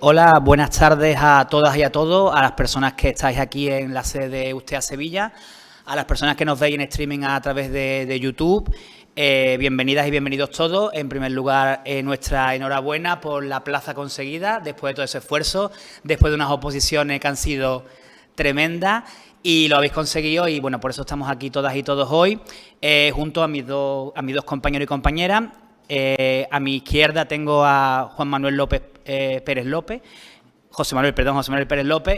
Hola, buenas tardes a todas y a todos, a las personas que estáis aquí en la sede de USTEA Sevilla, a las personas que nos veis en streaming a través de YouTube. Bienvenidas y bienvenidos todos. En primer lugar, nuestra enhorabuena por la plaza conseguida, después de todo ese esfuerzo, después de unas oposiciones que han sido tremendas. Y lo habéis conseguido y, bueno, por eso estamos aquí todas y todos hoy, junto a mis dos compañeros y compañeras. A mi izquierda tengo a José Manuel Pérez López,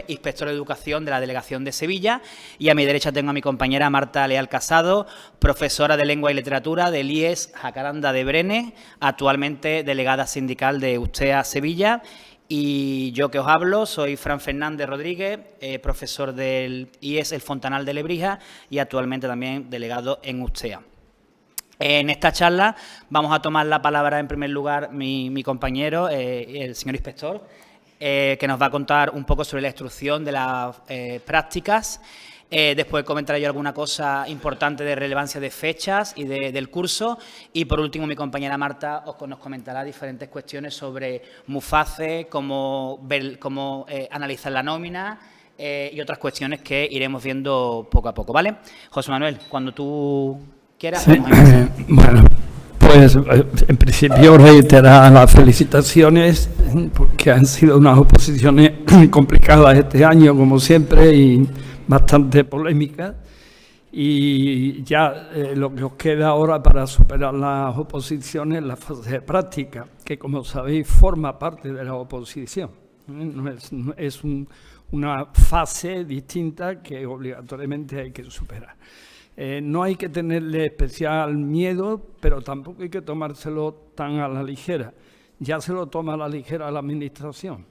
inspector de Educación de la Delegación de Sevilla, y a mi derecha tengo a mi compañera Marta Leal Casado, profesora de Lengua y Literatura del IES Jacaranda de Brenes, actualmente delegada sindical de USTEA Sevilla. Y yo que os hablo soy Fran Fernández Rodríguez, profesor del IES El Fontanal de Lebrija y actualmente también delegado en USTEA. En esta charla vamos a tomar la palabra en primer lugar mi compañero, el señor inspector, que nos va a contar un poco sobre la instrucción de las prácticas. Después comentaré yo alguna cosa importante de relevancia de fechas y del curso. Y por último, mi compañera Marta nos comentará diferentes cuestiones sobre MUFACE, cómo analizar la nómina y otras cuestiones que iremos viendo poco a poco, ¿vale? José Manuel, cuando tú quieras. Sí, bueno, pues en principio reiterar las felicitaciones porque han sido unas oposiciones complicadas este año, como siempre, y bastante polémicas. Y ya lo que os queda ahora para superar las oposiciones es la fase de práctica, que como sabéis forma parte de la oposición. No es una fase distinta que obligatoriamente hay que superar. No hay que tenerle especial miedo, pero tampoco hay que tomárselo tan a la ligera. Ya se lo toma a la ligera la Administración,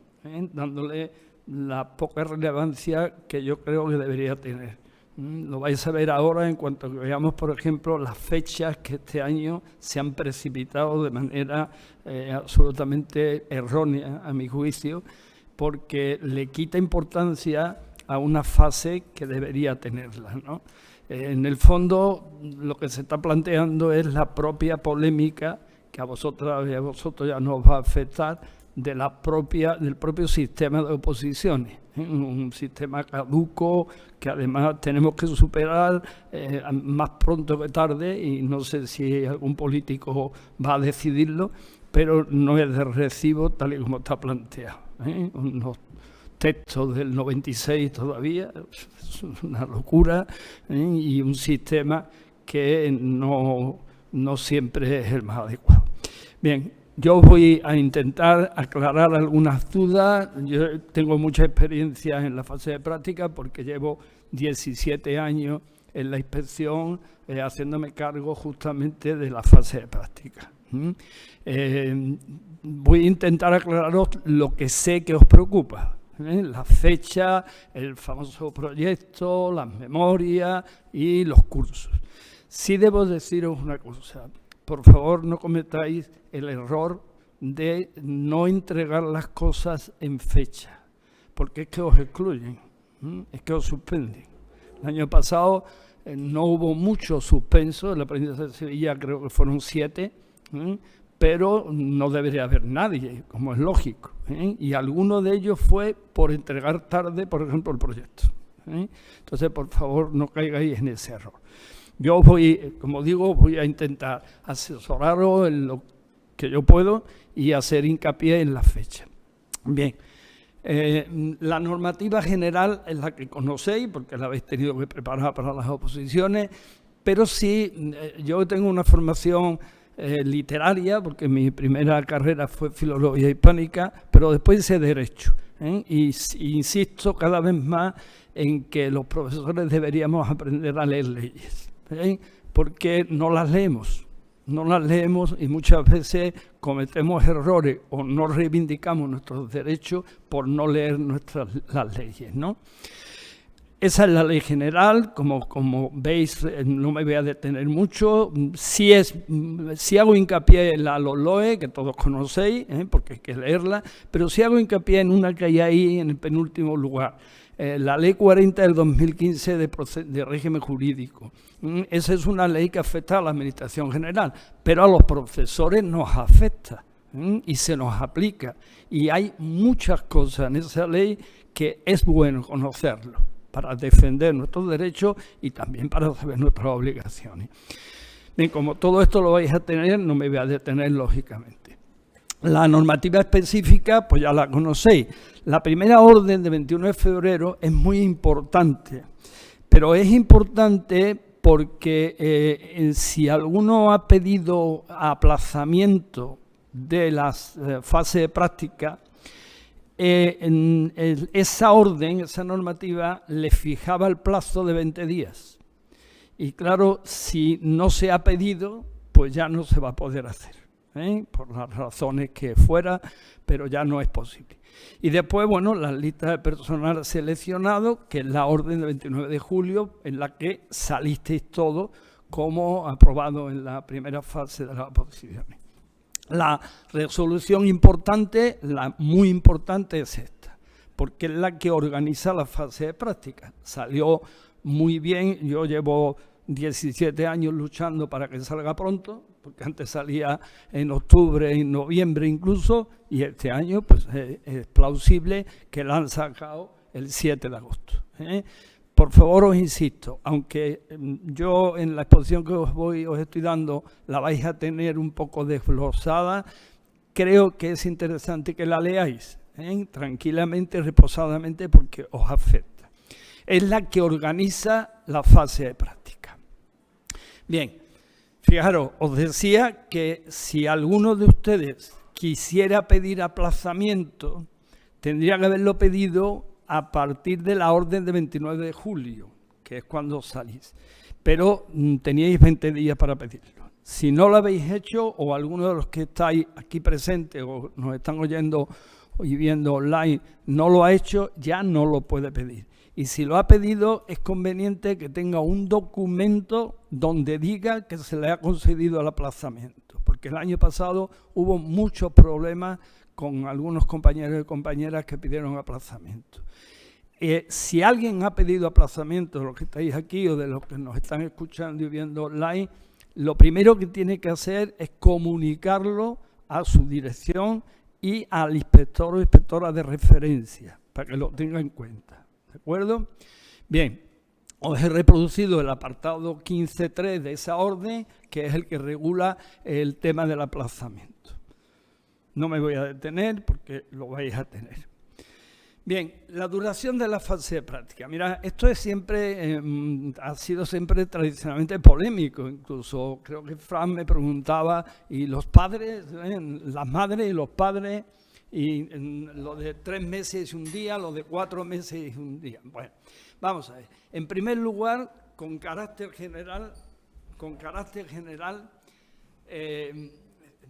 dándole la poca relevancia que yo creo que debería tener. Lo vais a ver ahora en cuanto que veamos, por ejemplo, las fechas que este año se han precipitado de manera absolutamente errónea, a mi juicio, porque le quita importancia a una fase que debería tenerla, ¿no? En el fondo, lo que se está planteando es la propia polémica que a vosotras y a vosotros ya nos va a afectar del propio sistema de oposiciones. Un sistema caduco que además tenemos que superar más pronto que tarde, y no sé si algún político va a decidirlo, pero no es de recibo tal y como está planteado. Unos textos del 96 todavía, es una locura, y un sistema que no siempre es el más adecuado. Bien, yo voy a intentar aclarar algunas dudas. Yo tengo mucha experiencia en la fase de práctica porque llevo 17 años en la inspección haciéndome cargo justamente de la fase de práctica. Voy a intentar aclararos lo que sé que os preocupa. La fecha, el famoso proyecto, las memorias y los cursos. Sí debo deciros una cosa, por favor no cometáis el error de no entregar las cosas en fecha, porque es que os excluyen, es que os suspenden. El año pasado no hubo mucho suspenso, en la provincia de Sevilla creo que fueron 7, pero no debería haber nadie, como es lógico, y alguno de ellos fue por entregar tarde, por ejemplo, el proyecto. Entonces, por favor, no caigáis en ese error. Yo como digo, voy a intentar asesoraros en lo que yo puedo y hacer hincapié en la fecha. Bien, la normativa general es la que conocéis, porque la habéis tenido que preparar para las oposiciones, pero sí, yo tengo una formación literaria, porque mi primera carrera fue Filología Hispánica, pero después hice Derecho. Y insisto cada vez más en que los profesores deberíamos aprender a leer leyes, porque no las leemos y muchas veces cometemos errores o no reivindicamos nuestros derechos por no leer las leyes, ¿no? Esa es la ley general, como veis, no me voy a detener mucho. Si hago hincapié en la LOLOE, que todos conocéis, porque hay que leerla, pero si hago hincapié en una que hay ahí en el penúltimo lugar, la Ley 40 del 2015 de régimen jurídico. Esa es una ley que afecta a la Administración General, pero a los profesores nos afecta. y se nos aplica. Y hay muchas cosas en esa ley que es bueno conocerlo para defender nuestros derechos y también para saber nuestras obligaciones. Bien, como todo esto lo vais a tener, no me voy a detener lógicamente. La normativa específica, pues ya la conocéis. La primera orden de 21 de febrero es muy importante, pero es importante porque si alguno ha pedido aplazamiento de las fases de práctica, esa orden, esa normativa, le fijaba el plazo de 20 días. Y claro, si no se ha pedido, pues ya no se va a poder hacer, por las razones que fuera, pero ya no es posible. Y después, bueno, las listas de personal seleccionado, que es la orden del 29 de julio, en la que salisteis todos como aprobado en la primera fase de las oposiciones. La resolución importante, la muy importante es esta, porque es la que organiza la fase de práctica. Salió muy bien, yo llevo 17 años luchando para que salga pronto, porque antes salía en octubre, en noviembre incluso, y este año pues es plausible que la han sacado el 7 de agosto. Por favor, os insisto, aunque yo en la exposición que os estoy dando la vais a tener un poco desglosada, creo que es interesante que la leáis, tranquilamente, reposadamente, porque os afecta. Es la que organiza la fase de práctica. Bien, fijaros, os decía que si alguno de ustedes quisiera pedir aplazamiento, tendría que haberlo pedido a partir de la orden de 29 de julio, que es cuando salís. Pero teníais 20 días para pedirlo. Si no lo habéis hecho, o alguno de los que estáis aquí presentes o nos están oyendo y viendo online no lo ha hecho, ya no lo puede pedir. Y si lo ha pedido, es conveniente que tenga un documento donde diga que se le ha concedido el aplazamiento. Porque el año pasado hubo muchos problemas con algunos compañeros y compañeras que pidieron aplazamiento. Si alguien ha pedido aplazamiento, de los que estáis aquí o de los que nos están escuchando y viendo online, lo primero que tiene que hacer es comunicarlo a su dirección y al inspector o inspectora de referencia, para que lo tenga en cuenta. ¿De acuerdo? Bien, os he reproducido el apartado 15.3 de esa orden, que es el que regula el tema del aplazamiento. No me voy a detener porque lo vais a tener. Bien, la duración de la fase de práctica. Mira, esto es siempre, ha sido siempre tradicionalmente polémico. Incluso creo que Fran me preguntaba, y los padres, las madres y los padres, y lo de 3 meses y un día, lo de 4 meses y un día. Bueno, vamos a ver. En primer lugar, con carácter general,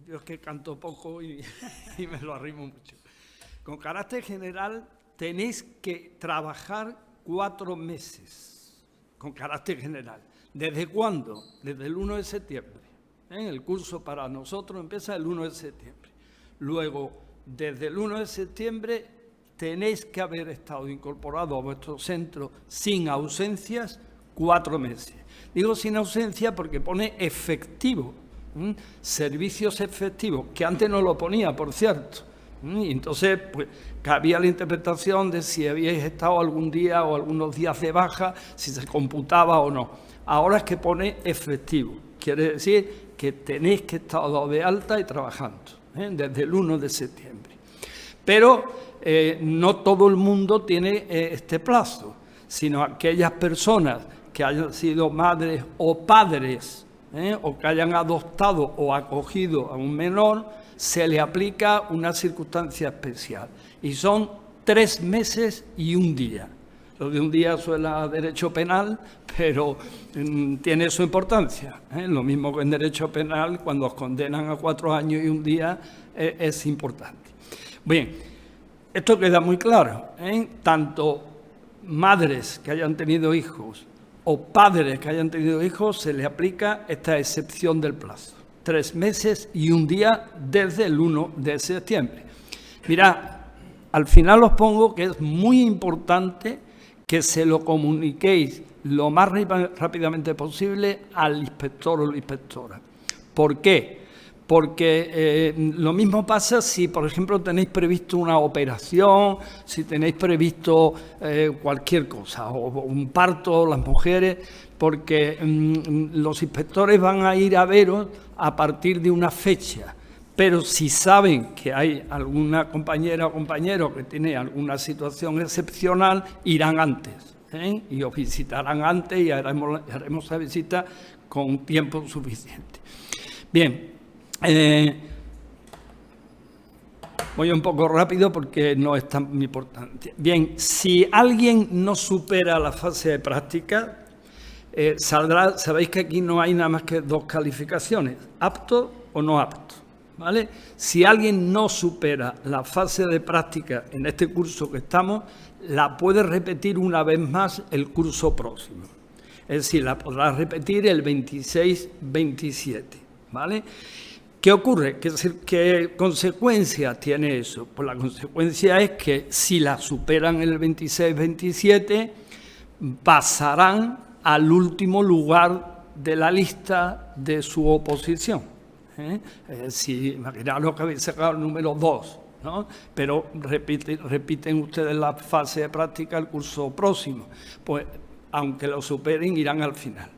yo es que canto poco y me lo arrimo mucho. Con carácter general, tenéis que trabajar 4 meses, con carácter general. ¿Desde cuándo? Desde el 1 de septiembre. El curso para nosotros empieza el 1 de septiembre. Luego, desde el 1 de septiembre, tenéis que haber estado incorporado a vuestro centro sin ausencias 4 meses. Digo sin ausencia porque pone efectivo, servicios efectivos, que antes no lo ponía, por cierto. Y entonces, pues, cabía la interpretación de si habíais estado algún día o algunos días de baja, si se computaba o no. Ahora es que pone efectivo. Quiere decir que tenéis que estar dado de alta y trabajando, desde el 1 de septiembre. Pero no todo el mundo tiene este plazo, sino aquellas personas que hayan sido madres o padres, o que hayan adoptado o acogido a un menor, se le aplica una circunstancia especial. Y son 3 meses y un día. Lo de un día suena a derecho penal, pero tiene su importancia. Lo mismo que en derecho penal, cuando os condenan a 4 años y un día, es importante. Bien, esto queda muy claro. Tanto madres que hayan tenido hijos o padres que hayan tenido hijos, se le aplica esta excepción del plazo. 3 meses y un día desde el 1 de septiembre. Mirad, al final os pongo que es muy importante que se lo comuniquéis lo más rápidamente posible al inspector o la inspectora. ¿Por qué? porque lo mismo pasa si, por ejemplo, tenéis previsto una operación, si tenéis previsto cualquier cosa, o un parto, las mujeres, porque los inspectores van a ir a veros a partir de una fecha. Pero si saben que hay alguna compañera o compañero que tiene alguna situación excepcional, irán antes, y os visitarán antes y haremos la visita con tiempo suficiente. Bien, voy un poco rápido porque no es tan importante. Bien, si alguien no supera la fase de práctica, sabéis que aquí no hay nada más que 2 calificaciones, apto o no apto. ¿Vale? Si alguien no supera la fase de práctica en este curso que estamos, la puede repetir una vez más el curso próximo. Es decir, la podrá repetir el 26-27. ¿Vale? ¿Qué ocurre? ¿Qué consecuencia tiene eso? Pues la consecuencia es que si la superan el 26-27, pasarán al último lugar de la lista de su oposición. Si imaginaros que habéis sacado el número 2, ¿no? Pero repiten ustedes la fase de práctica el curso próximo, pues aunque lo superen irán al final.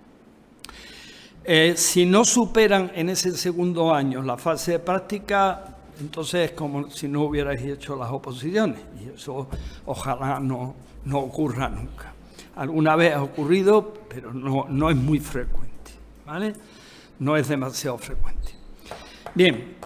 Si no superan en ese segundo año la fase de práctica, entonces es como si no hubierais hecho las oposiciones, y eso ojalá no ocurra nunca. Alguna vez ha ocurrido, pero no es muy frecuente, ¿vale? No es demasiado frecuente. Bien,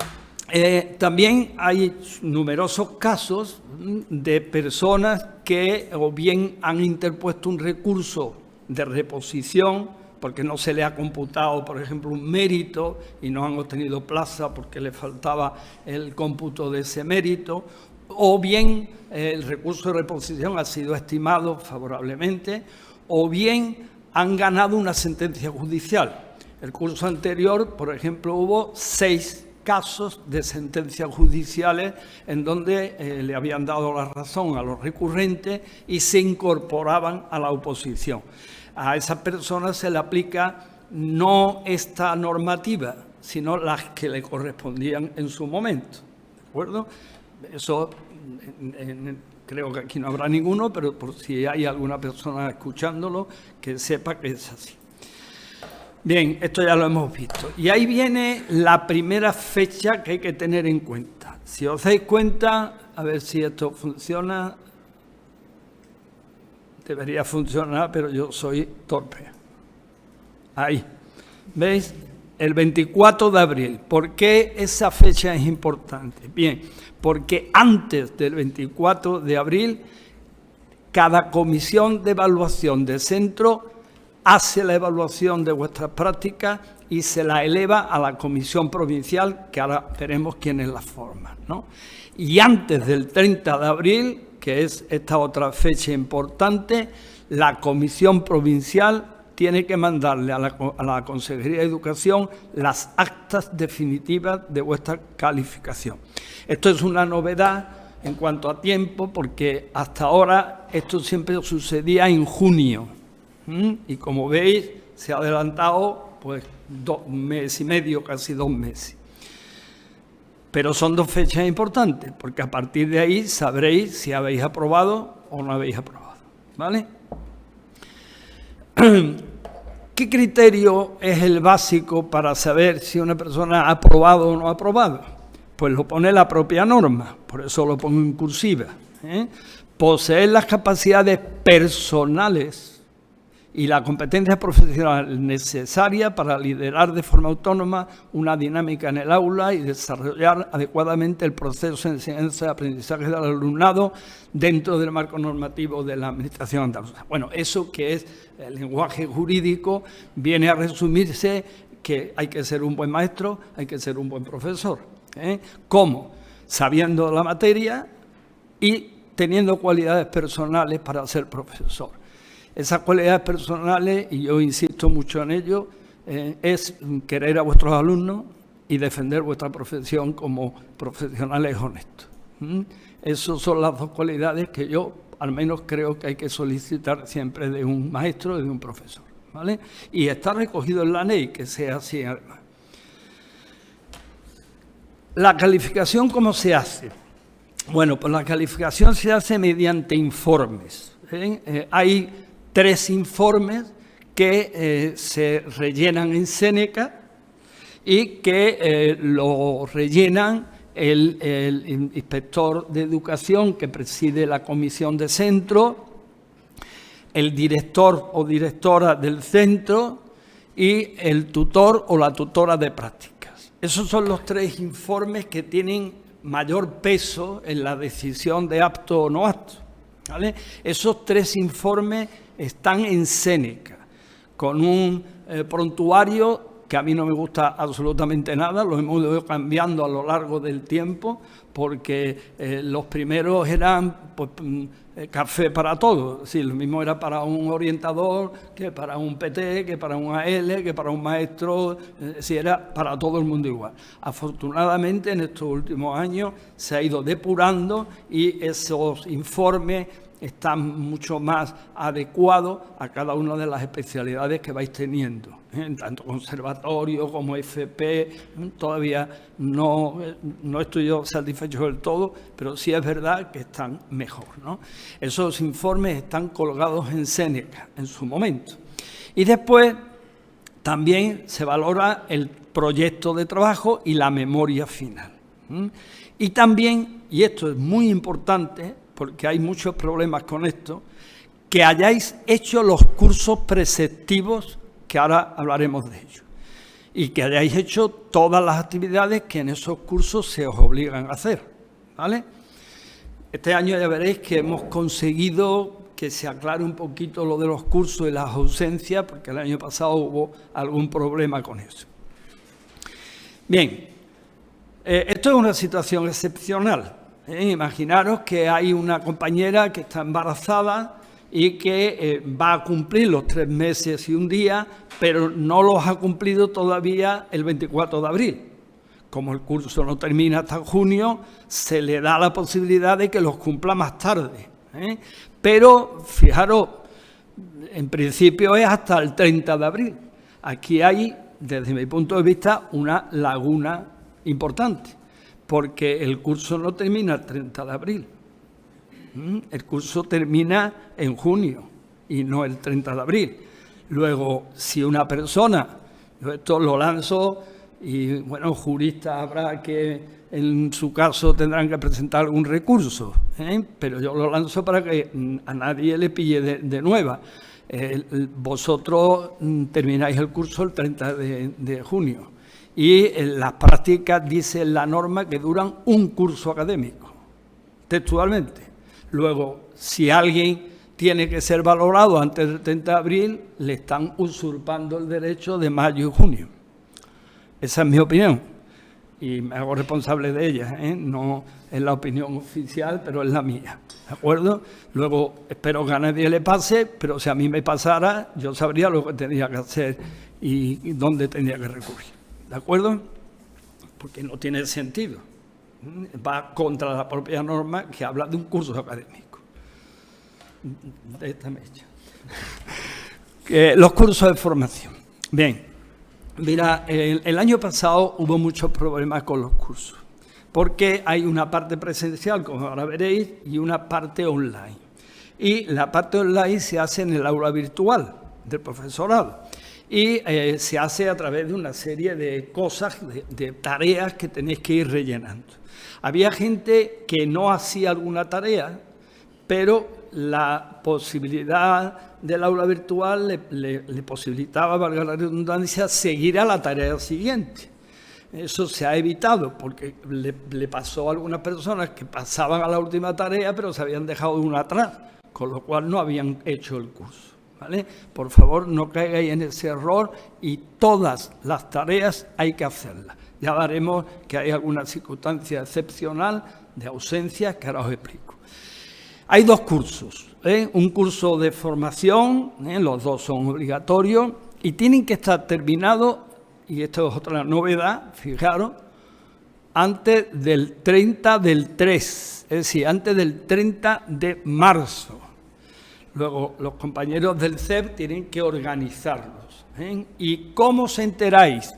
también hay numerosos casos de personas que o bien han interpuesto un recurso de reposición porque no se le ha computado, por ejemplo, un mérito y no han obtenido plaza porque le faltaba el cómputo de ese mérito, o bien el recurso de reposición ha sido estimado favorablemente, o bien han ganado una sentencia judicial. El curso anterior, por ejemplo, hubo 6 casos de sentencias judiciales en donde le habían dado la razón a los recurrentes y se incorporaban a la oposición. A esas personas se le aplica no esta normativa, sino las que le correspondían en su momento. ¿De acuerdo? Eso creo que aquí no habrá ninguno, pero por si hay alguna persona escuchándolo, que sepa que es así. Bien, esto ya lo hemos visto. Y ahí viene la primera fecha que hay que tener en cuenta. Si os dais cuenta, a ver si esto funciona. Debería funcionar, pero yo soy torpe. Ahí. ¿Veis? El 24 de abril. ¿Por qué esa fecha es importante? Bien, porque antes del 24 de abril, cada comisión de evaluación de centro hace la evaluación de vuestras prácticas y se la eleva a la comisión provincial, que ahora veremos quiénes la forman, ¿no? Y antes del 30 de abril, que es esta otra fecha importante, la comisión provincial tiene que mandarle a la Consejería de Educación las actas definitivas de vuestra calificación. Esto es una novedad en cuanto a tiempo, porque hasta ahora esto siempre sucedía en junio. Y como veis, se ha adelantado pues 2 meses y medio, casi 2 meses. Pero son 2 fechas importantes, porque a partir de ahí sabréis si habéis aprobado o no habéis aprobado. ¿Vale? ¿Qué criterio es el básico para saber si una persona ha aprobado o no ha aprobado? Pues lo pone la propia norma, por eso lo pongo en cursiva. Poseer las capacidades personales y la competencia profesional necesaria para liderar de forma autónoma una dinámica en el aula y desarrollar adecuadamente el proceso de enseñanza y aprendizaje del alumnado dentro del marco normativo de la Administración andaluza. Bueno, eso que es el lenguaje jurídico viene a resumirse que hay que ser un buen maestro, hay que ser un buen profesor. ¿Cómo? Sabiendo la materia y teniendo cualidades personales para ser profesor. Esas cualidades personales, y yo insisto mucho en ello, es querer a vuestros alumnos y defender vuestra profesión como profesionales honestos. Esas son las 2 cualidades que yo, al menos, creo que hay que solicitar siempre de un maestro y de un profesor, ¿vale? Y está recogido en la ley que sea así, además. ¿La calificación cómo se hace? Bueno, pues la calificación se hace mediante informes. Hay 3 informes que se rellenan en Seneca y que lo rellenan el inspector de educación que preside la comisión de centro, el director o directora del centro y el tutor o la tutora de prácticas. Esos son los 3 informes que tienen mayor peso en la decisión de apto o no apto, ¿vale? Esos 3 informes están en Seneca, con un prontuario que a mí no me gusta absolutamente nada, lo hemos ido cambiando a lo largo del tiempo, porque los primeros eran pues, café para todos. Sí, lo mismo era para un orientador, que para un PT, que para un AL, que para un maestro, sí, era para todo el mundo igual. Afortunadamente, en estos últimos años se ha ido depurando y esos informes están mucho más adecuados a cada una de las especialidades que vais teniendo, tanto conservatorio como FP. Todavía no estoy yo satisfecho del todo, pero sí es verdad que están mejor, ¿no? Esos informes están colgados en Seneca en su momento. Y después también se valora el proyecto de trabajo y la memoria final. Y también, y esto es muy importante, porque hay muchos problemas con esto, que hayáis hecho los cursos preceptivos, que ahora hablaremos de ello, y que hayáis hecho todas las actividades que en esos cursos se os obligan a hacer, ¿vale? Este año ya veréis que hemos conseguido que se aclare un poquito lo de los cursos y las ausencias, porque el año pasado hubo algún problema con eso. Bien, esto es una situación excepcional. Imaginaros que hay una compañera que está embarazada y que va a cumplir los 3 meses y un día, pero no los ha cumplido todavía el 24 de abril. Como el curso no termina hasta junio, se le da la posibilidad de que los cumpla más tarde. Pero, fijaros, en principio es hasta el 30 de abril. Aquí hay, desde mi punto de vista, una laguna importante, porque el curso no termina el 30 de abril. El curso termina en junio y no el 30 de abril. Luego, si una persona, yo esto lo lanzo y, bueno, juristas habrá que, en su caso, tendrán que presentar algún recurso, pero yo lo lanzo para que a nadie le pille de nueva. Vosotros termináis el curso el 30 de junio. Y en las prácticas dice la norma que duran un curso académico, textualmente. Luego, si alguien tiene que ser valorado antes del 30 de abril, le están usurpando el derecho de mayo y junio. Esa es mi opinión y me hago responsable de ella, No es la opinión oficial, pero es la mía, ¿de acuerdo? Luego, espero que a nadie le pase, pero si a mí me pasara, yo sabría lo que tenía que hacer y dónde tenía que recurrir. ¿De acuerdo? Porque no tiene sentido. Va contra la propia norma que habla de un curso académico. De esta mecha. Los cursos de formación. Bien, mira, el año pasado hubo muchos problemas con los cursos, porque hay una parte presencial, como ahora veréis, y una parte online. Y la parte online se hace en el aula virtual del profesorado. Y se hace a través de una serie de cosas, de tareas que tenéis que ir rellenando. Había gente que no hacía alguna tarea, pero la posibilidad del aula virtual le posibilitaba, valga la redundancia, seguir a la tarea siguiente. Eso se ha evitado porque le pasó a algunas personas que pasaban a la última tarea, pero se habían dejado una atrás, con lo cual no habían hecho el curso. ¿Vale? Por favor, no caigáis en ese error y todas las tareas hay que hacerlas. Ya veremos que hay alguna circunstancia excepcional de ausencias que ahora os explico. Hay 2 cursos, un curso de formación, los 2 son obligatorios y tienen que estar terminados, y esto es otra novedad, fijaros, antes del 30 del 3, es decir, antes del 30 de marzo. Luego, los compañeros del CEP tienen que organizarlos. ¿Y cómo os enteráis?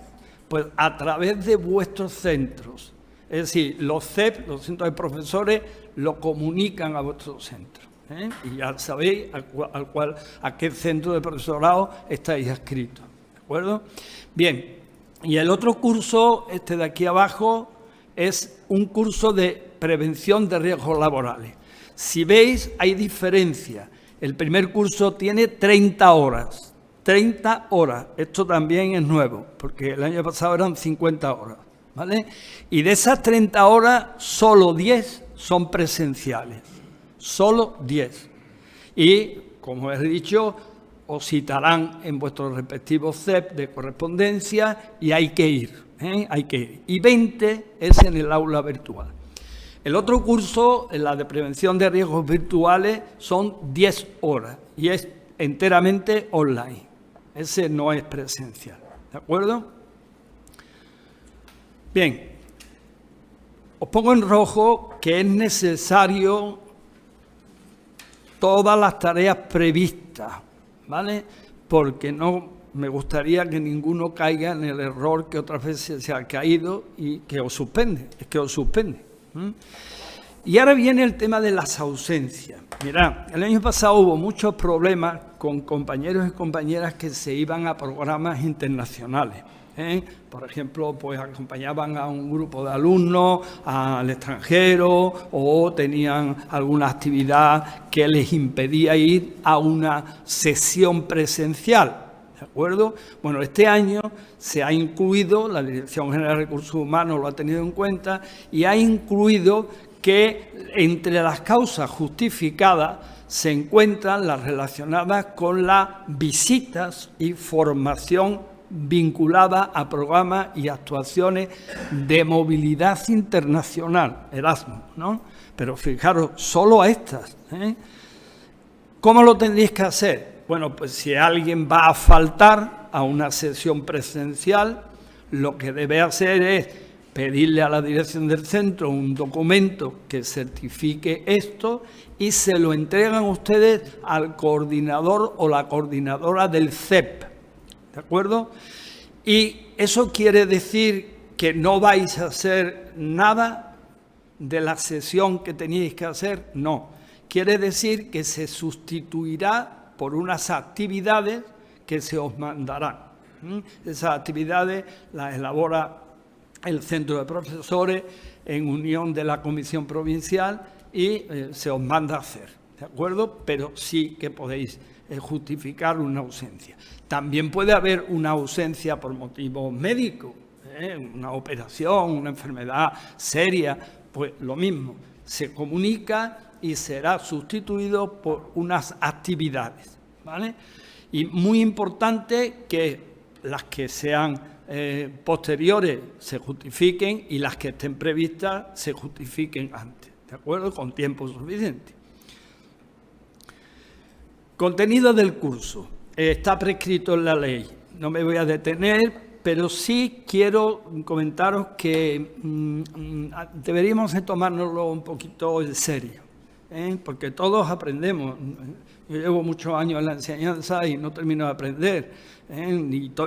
Pues a través de vuestros centros. Es decir, los CEP, los centros de profesores, lo comunican a vuestros centros. Y ya sabéis a qué centro de profesorado estáis adscritos. ¿De acuerdo? Bien, y el otro curso, este de aquí abajo, es un curso de prevención de riesgos laborales. Si veis, hay diferencia. El primer curso tiene 30 horas. 30 horas. Esto también es nuevo, porque el año pasado eran 50 horas. ¿Vale? Y de esas 30 horas, solo 10 son presenciales. Solo 10. Y, como he dicho, os citarán en vuestros respectivos CEP de correspondencia y hay que ir. Hay que ir. Y 20 es en el aula virtual. El otro curso, la de prevención de riesgos virtuales, son 10 horas y es enteramente online. Ese no es presencial. ¿De acuerdo? Bien. Os pongo en rojo que es necesario todas las tareas previstas, ¿vale? Porque no me gustaría que ninguno caiga en el error que otras veces se ha caído y que os suspende, es que os suspende. Y ahora viene el tema de las ausencias. Mirad, el año pasado hubo muchos problemas con compañeros y compañeras que se iban a programas internacionales. Por ejemplo, pues acompañaban a un grupo de alumnos al extranjero o tenían alguna actividad que les impedía ir a una sesión presencial, ¿de acuerdo? Bueno, este año se ha incluido, la Dirección General de Recursos Humanos lo ha tenido en cuenta y ha incluido que entre las causas justificadas se encuentran las relacionadas con las visitas y formación vinculada a programas y actuaciones de movilidad internacional, Erasmus, ¿no? Pero fijaros, solo a estas. ¿Cómo lo tendréis que hacer? Bueno, pues si alguien va a faltar a una sesión presencial, lo que debe hacer es pedirle a la dirección del centro un documento que certifique esto y se lo entregan ustedes al coordinador o la coordinadora del CEP. ¿De acuerdo? Y eso quiere decir que no vais a hacer nada de la sesión que teníais que hacer. No. Quiere decir que se sustituirá por unas actividades que se os mandarán. Esas actividades las elabora el centro de profesores en unión de la comisión provincial y se os manda a hacer. ¿De acuerdo? Pero sí que podéis justificar una ausencia. También puede haber una ausencia por motivos médicos, una operación, una enfermedad seria, pues lo mismo, se comunica y será sustituido por unas actividades, ¿vale? Y muy importante que las que sean posteriores se justifiquen y las que estén previstas se justifiquen antes, ¿de acuerdo? Con tiempo suficiente. Contenido del curso. Está prescrito en la ley. No me voy a detener, pero sí quiero comentaros que deberíamos de tomárnoslo un poquito en serio, porque todos aprendemos. Yo llevo muchos años en la enseñanza y no termino de aprender,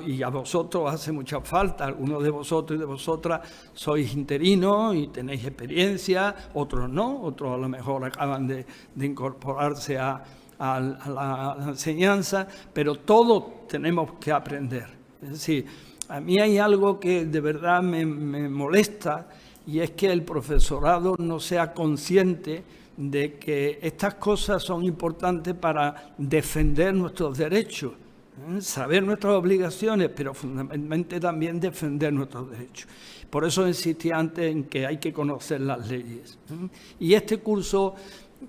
y a vosotros hace mucha falta. Algunos de vosotros y de vosotras sois interinos y tenéis experiencia, otros no, otros a lo mejor acaban de incorporarse a la enseñanza, pero todos tenemos que aprender. Es decir, a mí hay algo que de verdad me molesta y es que el profesorado no sea consciente de que estas cosas son importantes para defender nuestros derechos, saber nuestras obligaciones, pero fundamentalmente también defender nuestros derechos. Por eso insistí antes en que hay que conocer las leyes. Y este curso,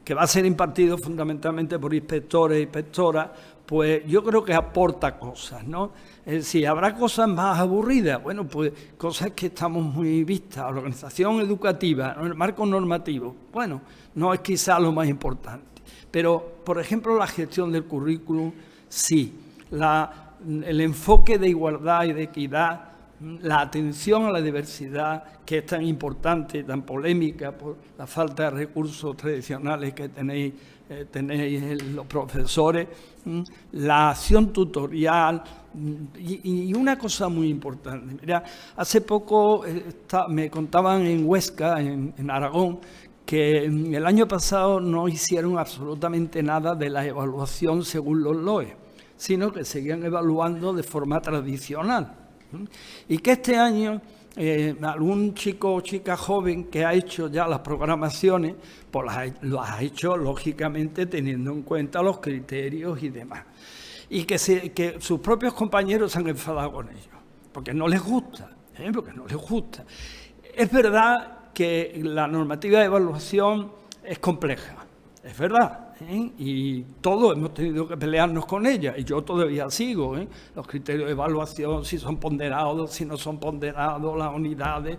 que va a ser impartido fundamentalmente por inspectores e inspectoras, pues yo creo que aporta cosas, ¿no? Es decir, habrá cosas más aburridas, bueno, pues cosas que estamos muy vistas, organización educativa, el marco normativo, bueno, no es quizá lo más importante, pero, por ejemplo, la gestión del currículum, sí, el enfoque de igualdad y de equidad, la atención a la diversidad, que es tan importante y tan polémica por la falta de recursos tradicionales que tenéis los profesores, la acción tutorial y una cosa muy importante. Mira, hace poco me contaban en Huesca, en Aragón, que el año pasado no hicieron absolutamente nada de la evaluación según los LOE, sino que seguían evaluando de forma tradicional. Y que este año algún chico o chica joven que ha hecho ya las programaciones, pues lo ha hecho lógicamente teniendo en cuenta los criterios y demás. Y que sus propios compañeros se han enfadado con ellos, porque no les gusta, porque no les gusta. Es verdad que la normativa de evaluación es compleja, es verdad, y todos hemos tenido que pelearnos con ella, y yo todavía sigo, los criterios de evaluación, si son ponderados, si no son ponderados, las unidades,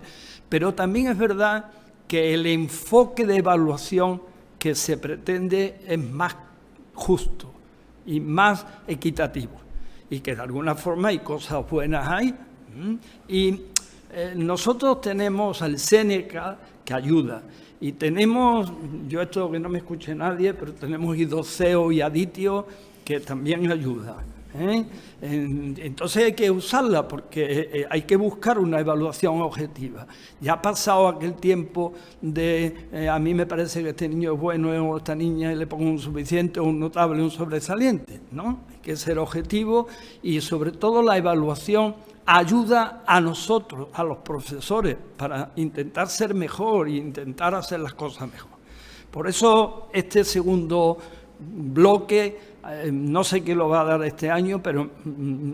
pero también es verdad que el enfoque de evaluación que se pretende es más justo y más equitativo, y que de alguna forma hay cosas buenas ahí, y nosotros tenemos al Seneca que ayuda, y tenemos, yo esto que no me escuche nadie, pero tenemos Idoceo y Aditio que también ayudan. Entonces hay que usarla porque hay que buscar una evaluación objetiva. Ya ha pasado aquel tiempo de a mí me parece que este niño es bueno o esta niña le pongo un suficiente o un notable, un sobresaliente, ¿no? Hay que ser objetivo y sobre todo la evaluación ayuda a nosotros, a los profesores, para intentar ser mejor e intentar hacer las cosas mejor. Por eso este segundo bloque, no sé qué lo va a dar este año, pero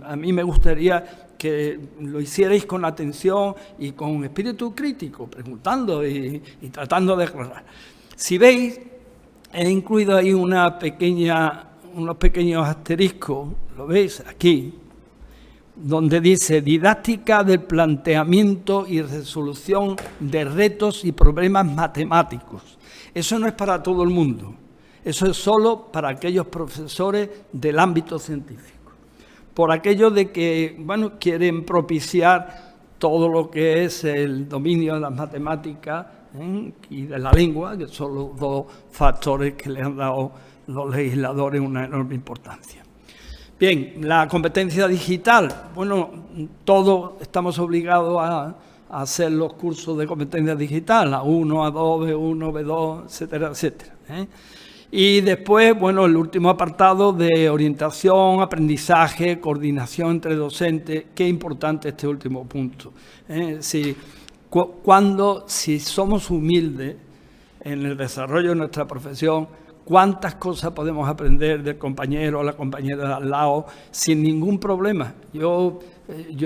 a mí me gustaría que lo hicierais con atención y con espíritu crítico, preguntando y tratando de aclarar. Si veis, he incluido ahí unos pequeños asteriscos, ¿lo veis? Aquí, donde dice didáctica del planteamiento y resolución de retos y problemas matemáticos. Eso no es para todo el mundo, eso es solo para aquellos profesores del ámbito científico. Por aquello de que, bueno, quieren propiciar todo lo que es el dominio de las matemáticas y de la lengua, que son los dos factores que le han dado los legisladores una enorme importancia. Bien, la competencia digital. Bueno, todos estamos obligados a hacer los cursos de competencia digital, A1, A2, B1, B2, etcétera, etcétera. Y después, bueno, el último apartado de orientación, aprendizaje, coordinación entre docentes. Qué importante este último punto. Si somos humildes en el desarrollo de nuestra profesión, cuántas cosas podemos aprender del compañero o la compañera de al lado sin ningún problema. Yo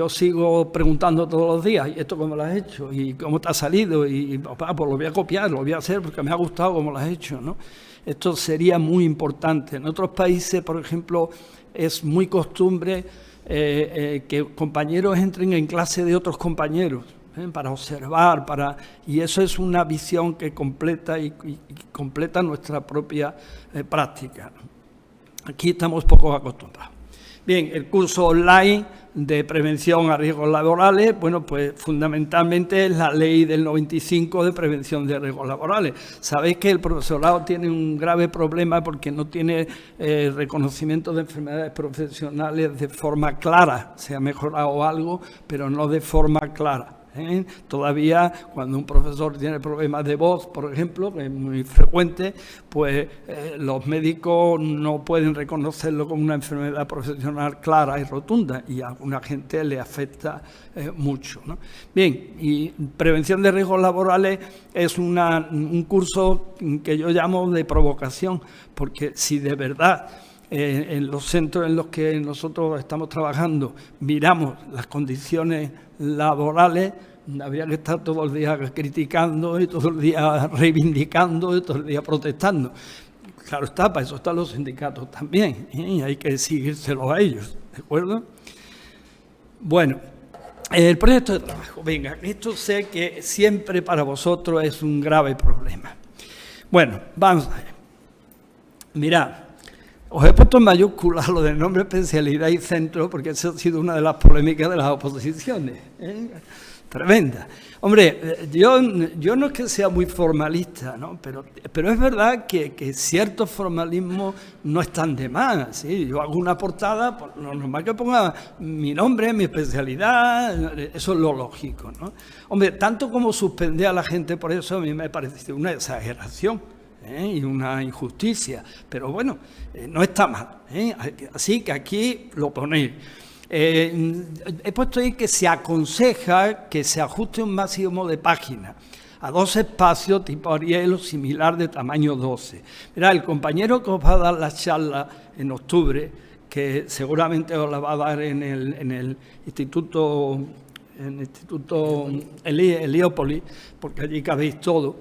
sigo preguntando todos los días, ¿y esto cómo lo has hecho? ¿Y cómo te ha salido? Y pues lo voy a copiar, lo voy a hacer porque me ha gustado cómo lo has hecho, ¿no? Esto sería muy importante. En otros países, por ejemplo, es muy costumbre que compañeros entren en clase de otros compañeros, para observar, y eso es una visión que completa y completa nuestra propia práctica. Aquí estamos poco acostumbrados. Bien, el curso online de prevención a riesgos laborales, bueno, pues fundamentalmente es la ley del 95 de prevención de riesgos laborales. Sabéis que el profesorado tiene un grave problema porque no tiene reconocimiento de enfermedades profesionales de forma clara. Se ha mejorado algo, pero no de forma clara. Todavía cuando un profesor tiene problemas de voz, por ejemplo, que es muy frecuente, pues los médicos no pueden reconocerlo como una enfermedad profesional clara y rotunda y a alguna gente le afecta mucho, ¿no? Bien, y prevención de riesgos laborales es un curso que yo llamo de provocación, porque si de verdad en los centros en los que nosotros estamos trabajando miramos las condiciones laborales, habría que estar todo el día criticando y todo el día reivindicando y todo el día protestando. Claro está, para eso están los sindicatos también, y hay que exigírselo a ellos, ¿de acuerdo? Bueno, el proyecto de trabajo, venga, esto sé que siempre para vosotros es un grave problema. Bueno, vamos a ver. Mirad, Os he puesto en mayúsculas lo del nombre, especialidad y centro, porque eso ha sido una de las polémicas de las oposiciones. Tremenda. Hombre, yo no es que sea muy formalista, ¿no? Pero es verdad que ciertos formalismos no están de más. ¿Sí? Yo hago una portada, pues lo normal que ponga mi nombre, mi especialidad, eso es lo lógico, ¿no? Hombre, tanto como suspender a la gente por eso, a mí me parece una exageración. Y una injusticia, pero bueno, no está mal, así que aquí lo ponéis. He puesto ahí que se aconseja que se ajuste un máximo de páginas a 2 espacios tipo Ariel o similar de tamaño 12. Mirad, el compañero que os va a dar la charla en octubre, que seguramente os la va a dar en el Instituto Heliópolis, porque allí cabéis todo.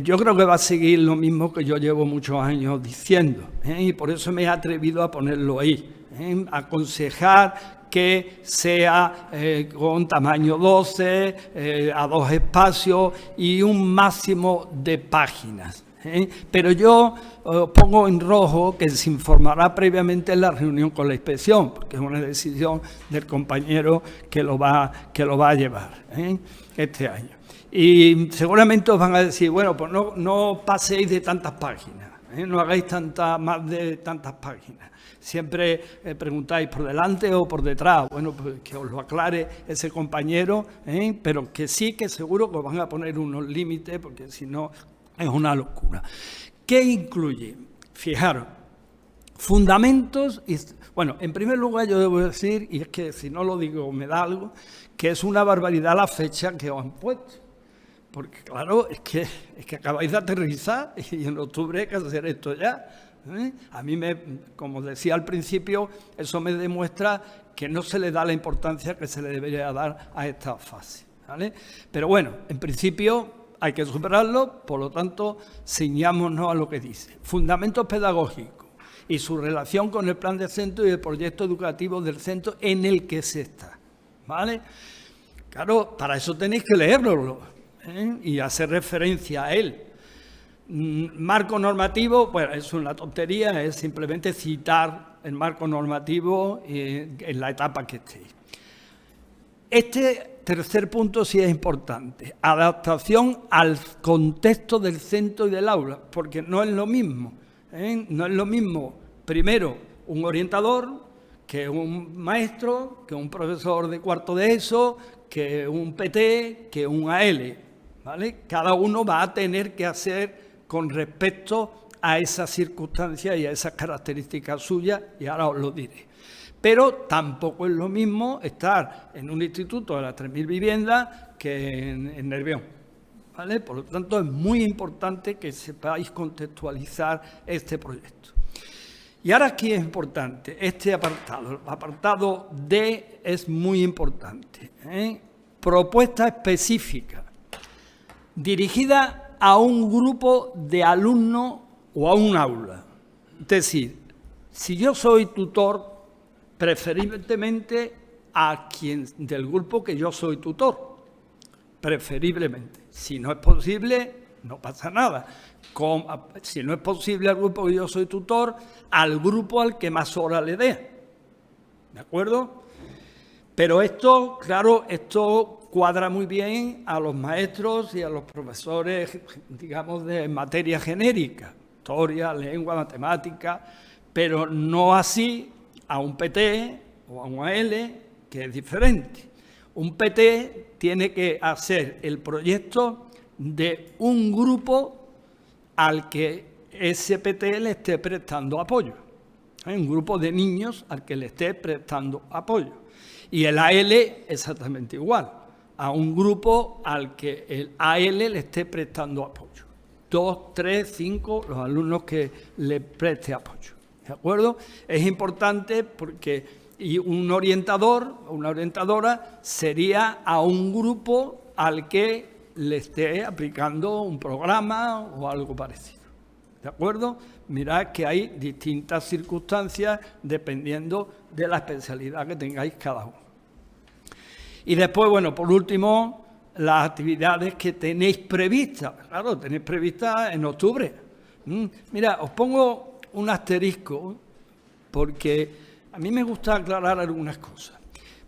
Yo creo que va a seguir lo mismo que yo llevo muchos años diciendo, y por eso me he atrevido a ponerlo ahí, aconsejar que sea con tamaño 12, a 2 espacios y un máximo de páginas. Pero yo pongo en rojo que se informará previamente en la reunión con la inspección, porque es una decisión del compañero que lo va a llevar este año. Y seguramente os van a decir, bueno, pues no paséis de tantas páginas, no hagáis más de tantas páginas. Siempre preguntáis por delante o por detrás. Bueno, pues que os lo aclare ese compañero, pero que sí, que seguro que os van a poner unos límites, porque si no es una locura. ¿Qué incluye? Fijaros, fundamentos. Bueno, en primer lugar yo debo decir, y es que si no lo digo me da algo, que es una barbaridad la fecha que os han puesto. Porque claro, es que acabáis de aterrizar y en octubre hay que hacer esto ya. A mí, como decía al principio, eso me demuestra que no se le da la importancia que se le debería dar a esta fase, ¿vale? Pero bueno, en principio hay que superarlo, por lo tanto, ciñámonos a lo que dice. Fundamentos pedagógicos y su relación con el plan de centro y el proyecto educativo del centro en el que se está, ¿vale? Claro, para eso tenéis que leerlo, y hacer referencia a él. Marco normativo, bueno, es una tontería, es simplemente citar el marco normativo en la etapa que estéis. Este tercer punto sí es importante, adaptación al contexto del centro y del aula, porque no es lo mismo, no es lo mismo, primero, un orientador que un maestro, que un profesor de cuarto de ESO, que un PT, que un AL, ¿vale? Cada uno va a tener que hacer con respecto a esas circunstancias y a esas características suyas, y ahora os lo diré. Pero tampoco es lo mismo estar en un instituto de las 3.000 viviendas que en Nervión, ¿vale? Por lo tanto, es muy importante que sepáis contextualizar este proyecto. Y ahora aquí es importante, este apartado, el apartado D es muy importante, Propuesta específica, dirigida a un grupo de alumnos o a un aula. Es decir, si yo soy tutor, preferiblemente a quien del grupo que yo soy tutor, preferiblemente. Si no es posible, no pasa nada. Si no es posible al grupo que yo soy tutor, al grupo al que más horas le dé. ¿De acuerdo? Pero esto, claro, esto cuadra muy bien a los maestros y a los profesores, digamos, de materia genérica, historia, lengua, matemática, pero no así a un PT o a un AL, que es diferente. Un PT tiene que hacer el proyecto de un grupo al que ese PT le esté prestando apoyo. Un grupo de niños al que le esté prestando apoyo. Y el AL exactamente igual, a un grupo al que el AL le esté prestando apoyo. 2, 3, 5, los alumnos que le preste apoyo. ¿De acuerdo? Es importante porque un orientador o una orientadora sería a un grupo al que le esté aplicando un programa o algo parecido. ¿De acuerdo? Mirad que hay distintas circunstancias dependiendo de la especialidad que tengáis cada uno. Y después, bueno, por último, las actividades que tenéis previstas. Claro, tenéis previstas en octubre. Mira, os pongo un asterisco porque a mí me gusta aclarar algunas cosas,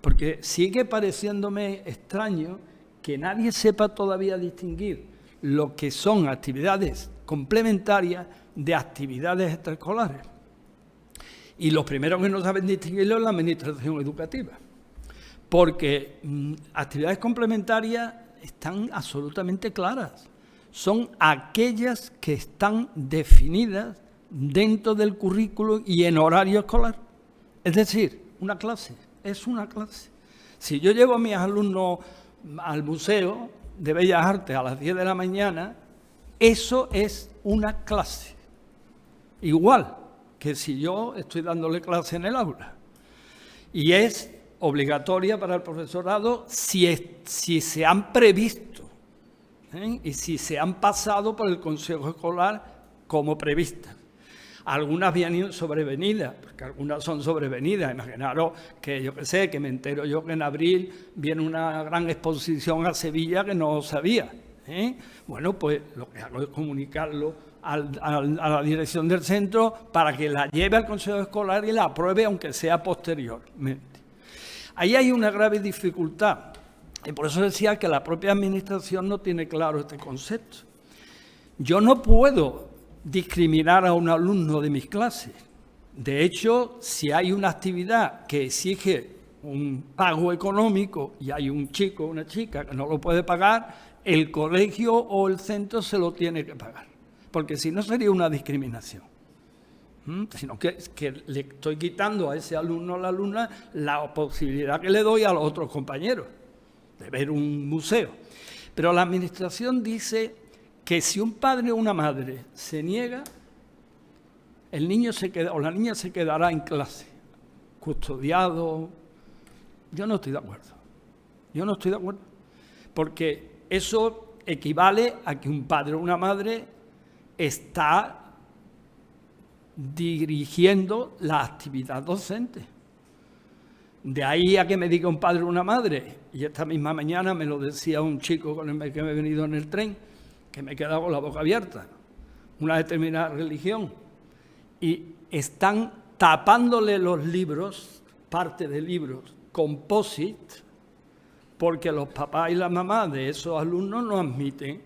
porque sigue pareciéndome extraño que nadie sepa todavía distinguir lo que son actividades complementarias de actividades extraescolares. Y los primeros que no saben distinguirlo es la administración educativa, porque actividades complementarias están absolutamente claras. Son aquellas que están definidas dentro del currículo y en horario escolar. Es decir, una clase, es una clase. Si yo llevo a mis alumnos al Museo de Bellas Artes a las 10 de la mañana, eso es una clase. Igual que si yo estoy dándole clase en el aula. Y es obligatoria para el profesorado si se han previsto y si se han pasado por el Consejo Escolar como previstas. Algunas vienen sobrevenidas, porque algunas son sobrevenidas. Imaginaros que, yo qué sé, que me entero yo que en abril viene una gran exposición a Sevilla que no sabía. Bueno, pues lo que hago es comunicarlo a la dirección del centro para que la lleve al Consejo Escolar y la apruebe, aunque sea posteriormente. Ahí hay una grave dificultad, y por eso decía que la propia administración no tiene claro este concepto. Yo no puedo discriminar a un alumno de mis clases. De hecho, si hay una actividad que exige un pago económico y hay un chico o una chica que no lo puede pagar, el colegio o el centro se lo tiene que pagar, porque si no sería una discriminación. Sino que le estoy quitando a ese alumno o la alumna la posibilidad que le doy a los otros compañeros de ver un museo. Pero la administración dice que si un padre o una madre se niega, el niño se queda o la niña se quedará en clase, custodiado. Yo no estoy de acuerdo. Yo no estoy de acuerdo. Porque eso equivale a que un padre o una madre está dirigiendo la actividad docente. De ahí a que me diga un padre o una madre, y esta misma mañana me lo decía un chico con el que me he venido en el tren, que me he quedado con la boca abierta, una determinada religión, y están tapándole los libros, parte de libros, con POSIT, porque los papás y las mamás de esos alumnos no admiten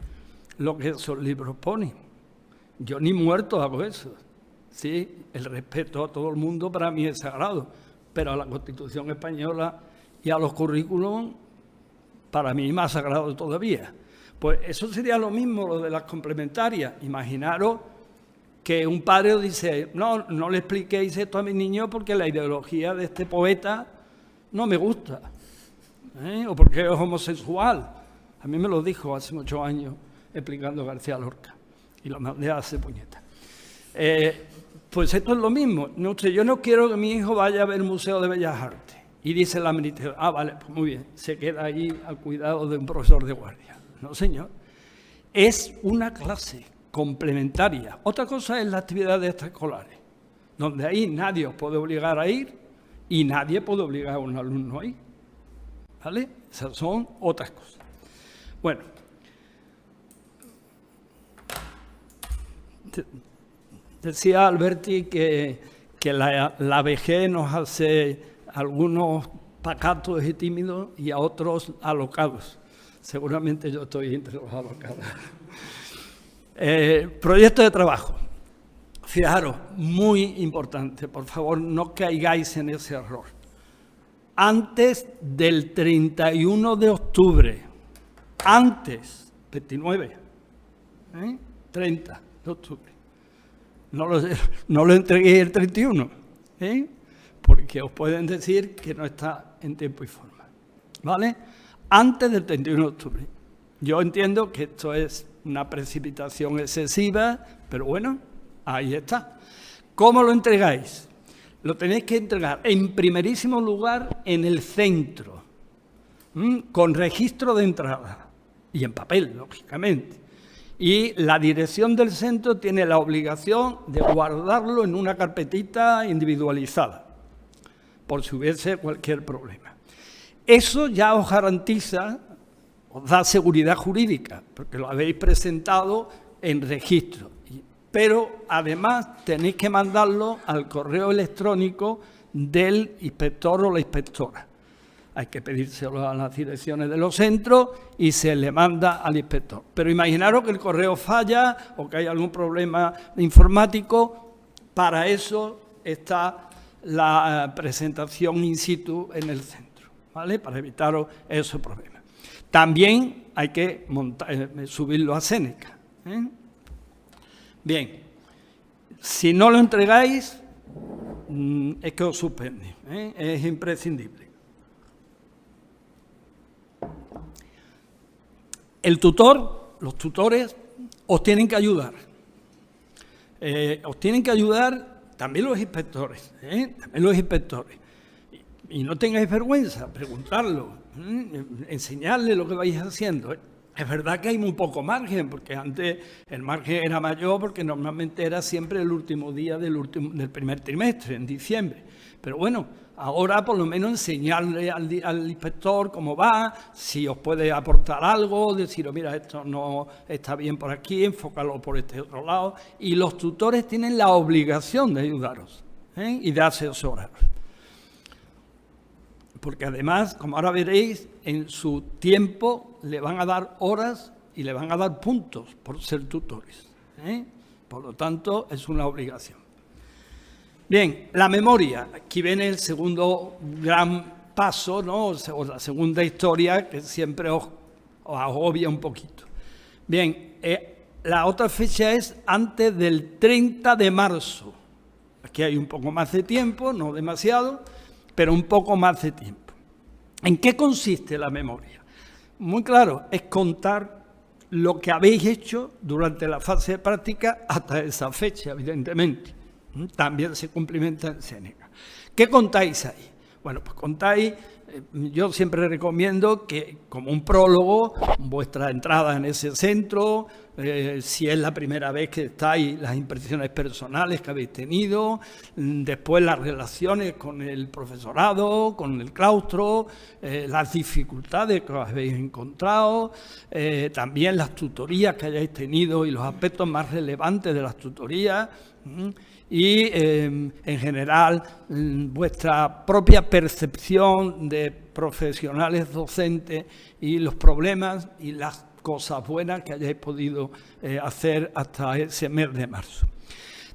lo que esos libros ponen. Yo ni muerto hago eso. Sí, el respeto a todo el mundo para mí es sagrado, pero a la Constitución española y a los currículums, para mí más sagrado todavía. Pues eso sería lo mismo, lo de las complementarias. Imaginaros que un padre dice, no le expliquéis esto a mi niño porque la ideología de este poeta no me gusta, o porque es homosexual. A mí me lo dijo hace muchos años explicando García Lorca, y lo mandé a hacer puñeta. Pues esto es lo mismo. Yo no quiero que mi hijo vaya a ver el Museo de Bellas Artes. Y dice la administración, vale, pues muy bien, se queda allí al cuidado de un profesor de guardia. No, señor. Es una clase complementaria. Otra cosa es la actividad extraescolares, donde ahí nadie os puede obligar a ir y nadie puede obligar a un alumno a ir. ¿Vale? Esas son otras cosas. Bueno. Decía Alberti que la vejez nos hace algunos pacatos y tímidos y a otros alocados. Seguramente yo estoy entre los alocados. Proyecto de trabajo. Fijaros, muy importante, por favor, no caigáis en ese error. Antes del 31 de octubre, antes, 29, 30 de octubre. No lo entregué el 31, porque os pueden decir que no está en tiempo y forma. ¿Vale? Antes del 31 de octubre. Yo entiendo que esto es una precipitación excesiva, pero bueno, ahí está. ¿Cómo lo entregáis? Lo tenéis que entregar en primerísimo lugar en el centro, con registro de entrada y en papel, lógicamente. Y la dirección del centro tiene la obligación de guardarlo en una carpetita individualizada, por si hubiese cualquier problema. Eso ya os garantiza, os da seguridad jurídica, porque lo habéis presentado en registro. pero además tenéis que mandarlo al correo electrónico del inspector o la inspectora. Hay que pedírselo a las direcciones de los centros y se le manda al inspector. Pero imaginaros que el correo falla o que hay algún problema informático, para eso está la presentación in situ en el centro, ¿vale? Para evitaros esos problemas. También hay que subirlo a Seneca, ¿eh? Bien, si no lo entregáis, es que os suspende, ¿eh? Es imprescindible. El tutor, los tutores, os tienen que ayudar. Os tienen que ayudar también los inspectores, también los inspectores. Y no tengáis vergüenza, preguntarlo, enseñarle lo que vais haciendo. Es verdad que hay muy poco margen, porque antes el margen era mayor, porque normalmente era siempre el último día del primer trimestre, en diciembre. Pero bueno, ahora por lo menos enseñarle al inspector cómo va, si os puede aportar algo, decir, mira, esto no está bien por aquí, enfócalo por este otro lado. Y los tutores tienen la obligación de ayudaros, y de asesoraros. Porque además, como ahora veréis, en su tiempo le van a dar horas y le van a dar puntos por ser tutores, Por lo tanto, es una obligación. Bien, la memoria. Aquí viene el segundo gran paso, ¿no? O la segunda historia que siempre os agobia un poquito. Bien, la otra fecha es antes del 30 de marzo. Aquí hay un poco más de tiempo, no demasiado, pero un poco más de tiempo. ¿En qué consiste la memoria? Muy claro, es contar lo que habéis hecho durante la fase de práctica hasta esa fecha, evidentemente. También se cumplimenta en Seneca. ¿Qué contáis ahí? Bueno, pues contáis, yo siempre recomiendo que como un prólogo, vuestra entrada en ese centro, si es la primera vez que estáis, las impresiones personales que habéis tenido, después las relaciones con el profesorado, con el claustro, las dificultades que os habéis encontrado, también las tutorías que hayáis tenido y los aspectos más relevantes de las tutorías, y en general vuestra propia percepción de profesionales docentes y los problemas y las cosas buenas que hayáis podido hacer hasta ese mes de marzo.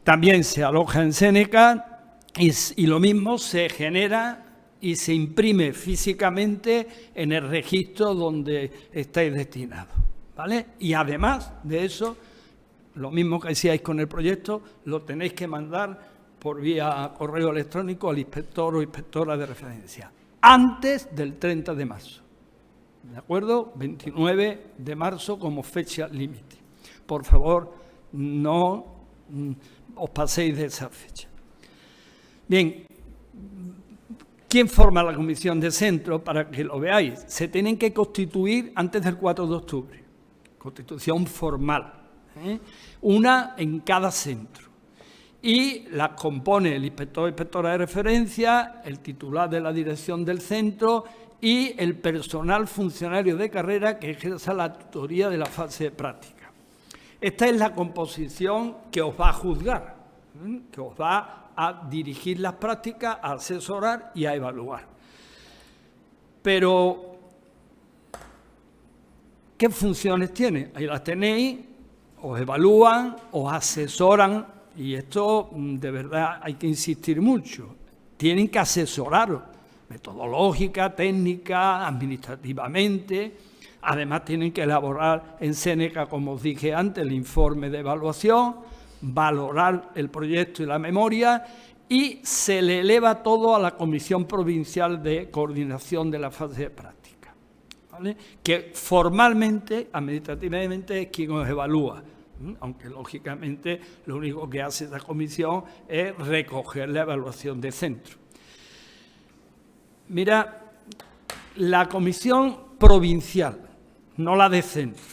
También se aloja en Seneca y lo mismo se genera y se imprime físicamente en el registro donde estáis destinados, ¿vale? Y además de eso, lo mismo que decíais con el proyecto, lo tenéis que mandar por vía correo electrónico al inspector o inspectora de referencia, antes del 30 de marzo. ¿De acuerdo? 29 de marzo como fecha límite. Por favor, no os paséis de esa fecha. Bien, ¿quién forma la comisión de centro? Para que lo veáis, se tienen que constituir antes del 4 de octubre. Constitución formal. Una en cada centro, y la compone el inspector o inspectora de referencia, el titular de la dirección del centro y el personal funcionario de carrera que ejerza la tutoría de la fase de práctica. Esta es la composición que os va a juzgar, que os va a dirigir las prácticas, a asesorar y a evaluar. Pero, ¿qué funciones tiene? Ahí las tenéis. Os evalúan, os asesoran, y esto de verdad hay que insistir mucho. Tienen que asesoraros, metodológica, técnica, administrativamente. Además tienen que elaborar en Seneca, como os dije antes, el informe de evaluación, valorar el proyecto y la memoria, y se le eleva todo a la Comisión Provincial de Coordinación de la fase de práctica, ¿vale? Que formalmente, administrativamente, es quien os evalúa, aunque lógicamente lo único que hace esta comisión es recoger la evaluación de centro. Mira, la comisión provincial, no la de centro,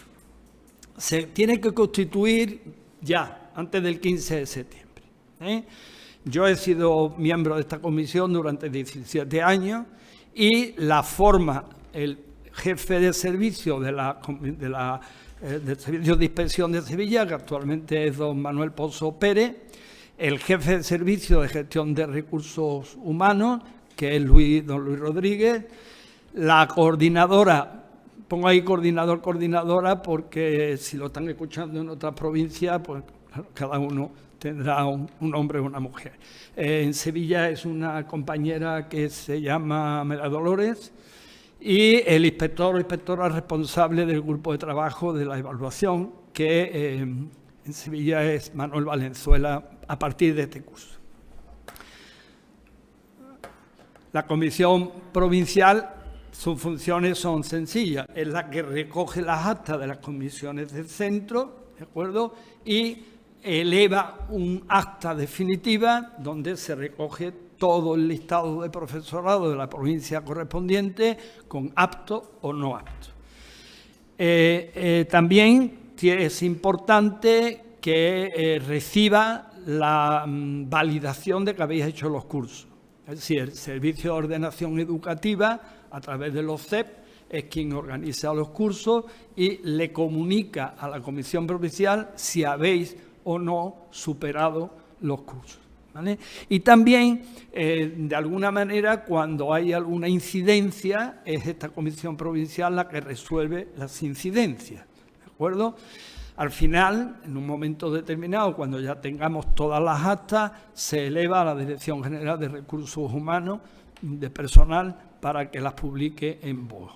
se tiene que constituir ya, antes del 15 de septiembre. Yo he sido miembro de esta comisión durante 17 años y la forma el jefe de servicio de la del Servicio de Inspección de Sevilla, que actualmente es don Manuel Pozo Pérez, el jefe de Servicio de Gestión de Recursos Humanos, que es don Luis Rodríguez, la coordinadora, pongo ahí coordinadora, porque si lo están escuchando en otras provincias, pues cada uno tendrá un hombre o una mujer. En Sevilla es una compañera que se llama Mera Dolores, y el inspector o inspectora responsable del grupo de trabajo de la evaluación, que en Sevilla es Manuel Valenzuela, a partir de este curso. La comisión provincial, sus funciones son sencillas, es la que recoge las actas de las comisiones del centro, ¿de acuerdo? Y eleva un acta definitiva donde se recoge todo el listado de profesorado de la provincia correspondiente con apto o no apto. También es importante que reciba la validación de que habéis hecho los cursos. Es decir, el Servicio de Ordenación Educativa, a través de los CEP, es quien organiza los cursos y le comunica a la Comisión Provincial si habéis o no superado los cursos, ¿vale? Y también, de alguna manera, cuando hay alguna incidencia, es esta Comisión Provincial la que resuelve las incidencias, ¿de acuerdo? Al final, en un momento determinado, cuando ya tengamos todas las actas, se eleva a la Dirección General de Recursos Humanos, de personal, para que las publique en BOE.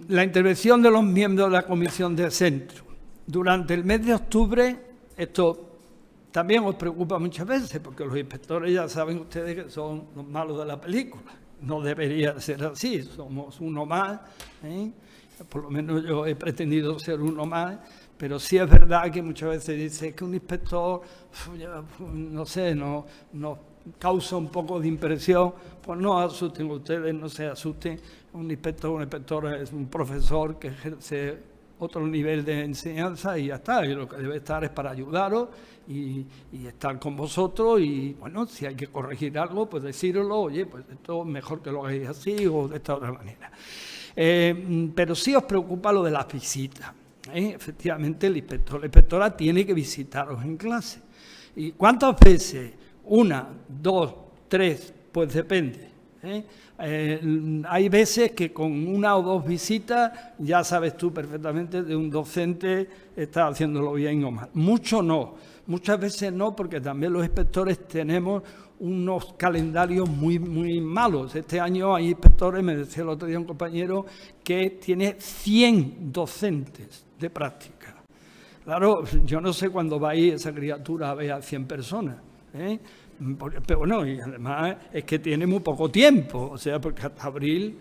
La intervención de los miembros de la Comisión de Centro. Durante el mes de octubre, esto también os preocupa muchas veces, porque los inspectores ya saben ustedes que son los malos de la película. No debería ser así, somos uno más, ¿eh? Por lo menos yo he pretendido ser uno más, pero sí es verdad que muchas veces dice que un inspector, no sé, nos causa un poco de impresión. Pues no asusten ustedes, no se asusten. Un inspector, una inspectora es un profesor que ejerce otro nivel de enseñanza y ya está. Y lo que debe estar es para ayudaros y estar con vosotros. Y bueno, si hay que corregir algo, pues decíroslo. Oye, pues esto es mejor que lo hagáis así o de esta otra manera. Pero sí os preocupa lo de las visitas. Efectivamente, el inspector, la inspectora tiene que visitaros en clase. ¿Y cuántas veces? 1, 2, 3, pues depende. Hay veces que con 1 o 2 visitas ya sabes tú perfectamente de un docente está haciéndolo bien o mal. Mucho no, muchas veces no, porque también los inspectores tenemos unos calendarios muy malos. Este año hay inspectores, me decía el otro día un compañero, que tiene 100 docentes de práctica. Claro, yo no sé cuándo va a ir esa criatura a ver a 100 personas, pero bueno, y además es que tiene muy poco tiempo, o sea, porque hasta abril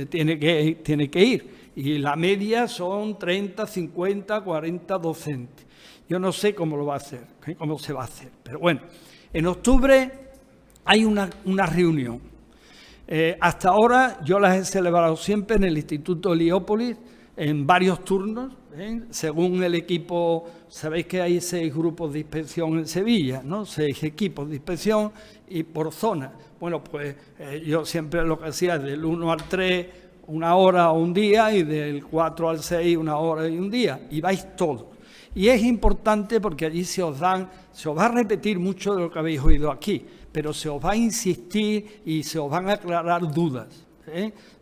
tiene que ir. Y la media son 30, 50, 40 docentes. Yo no sé cómo lo va a hacer, cómo se va a hacer, pero bueno, en octubre hay una reunión. Hasta ahora yo las he celebrado siempre en el Instituto Heliópolis, en varios turnos, según el equipo. Sabéis que hay 6 grupos de inspección en Sevilla, ¿no? 6 equipos de inspección y por zona. Bueno, pues yo siempre lo que hacía es del 1 al 3, 1 hora o un día, y del 4 al 6, 1 hora y un día. Y vais todos. Y es importante porque allí se os va a repetir mucho de lo que habéis oído aquí, pero se os va a insistir y se os van a aclarar dudas.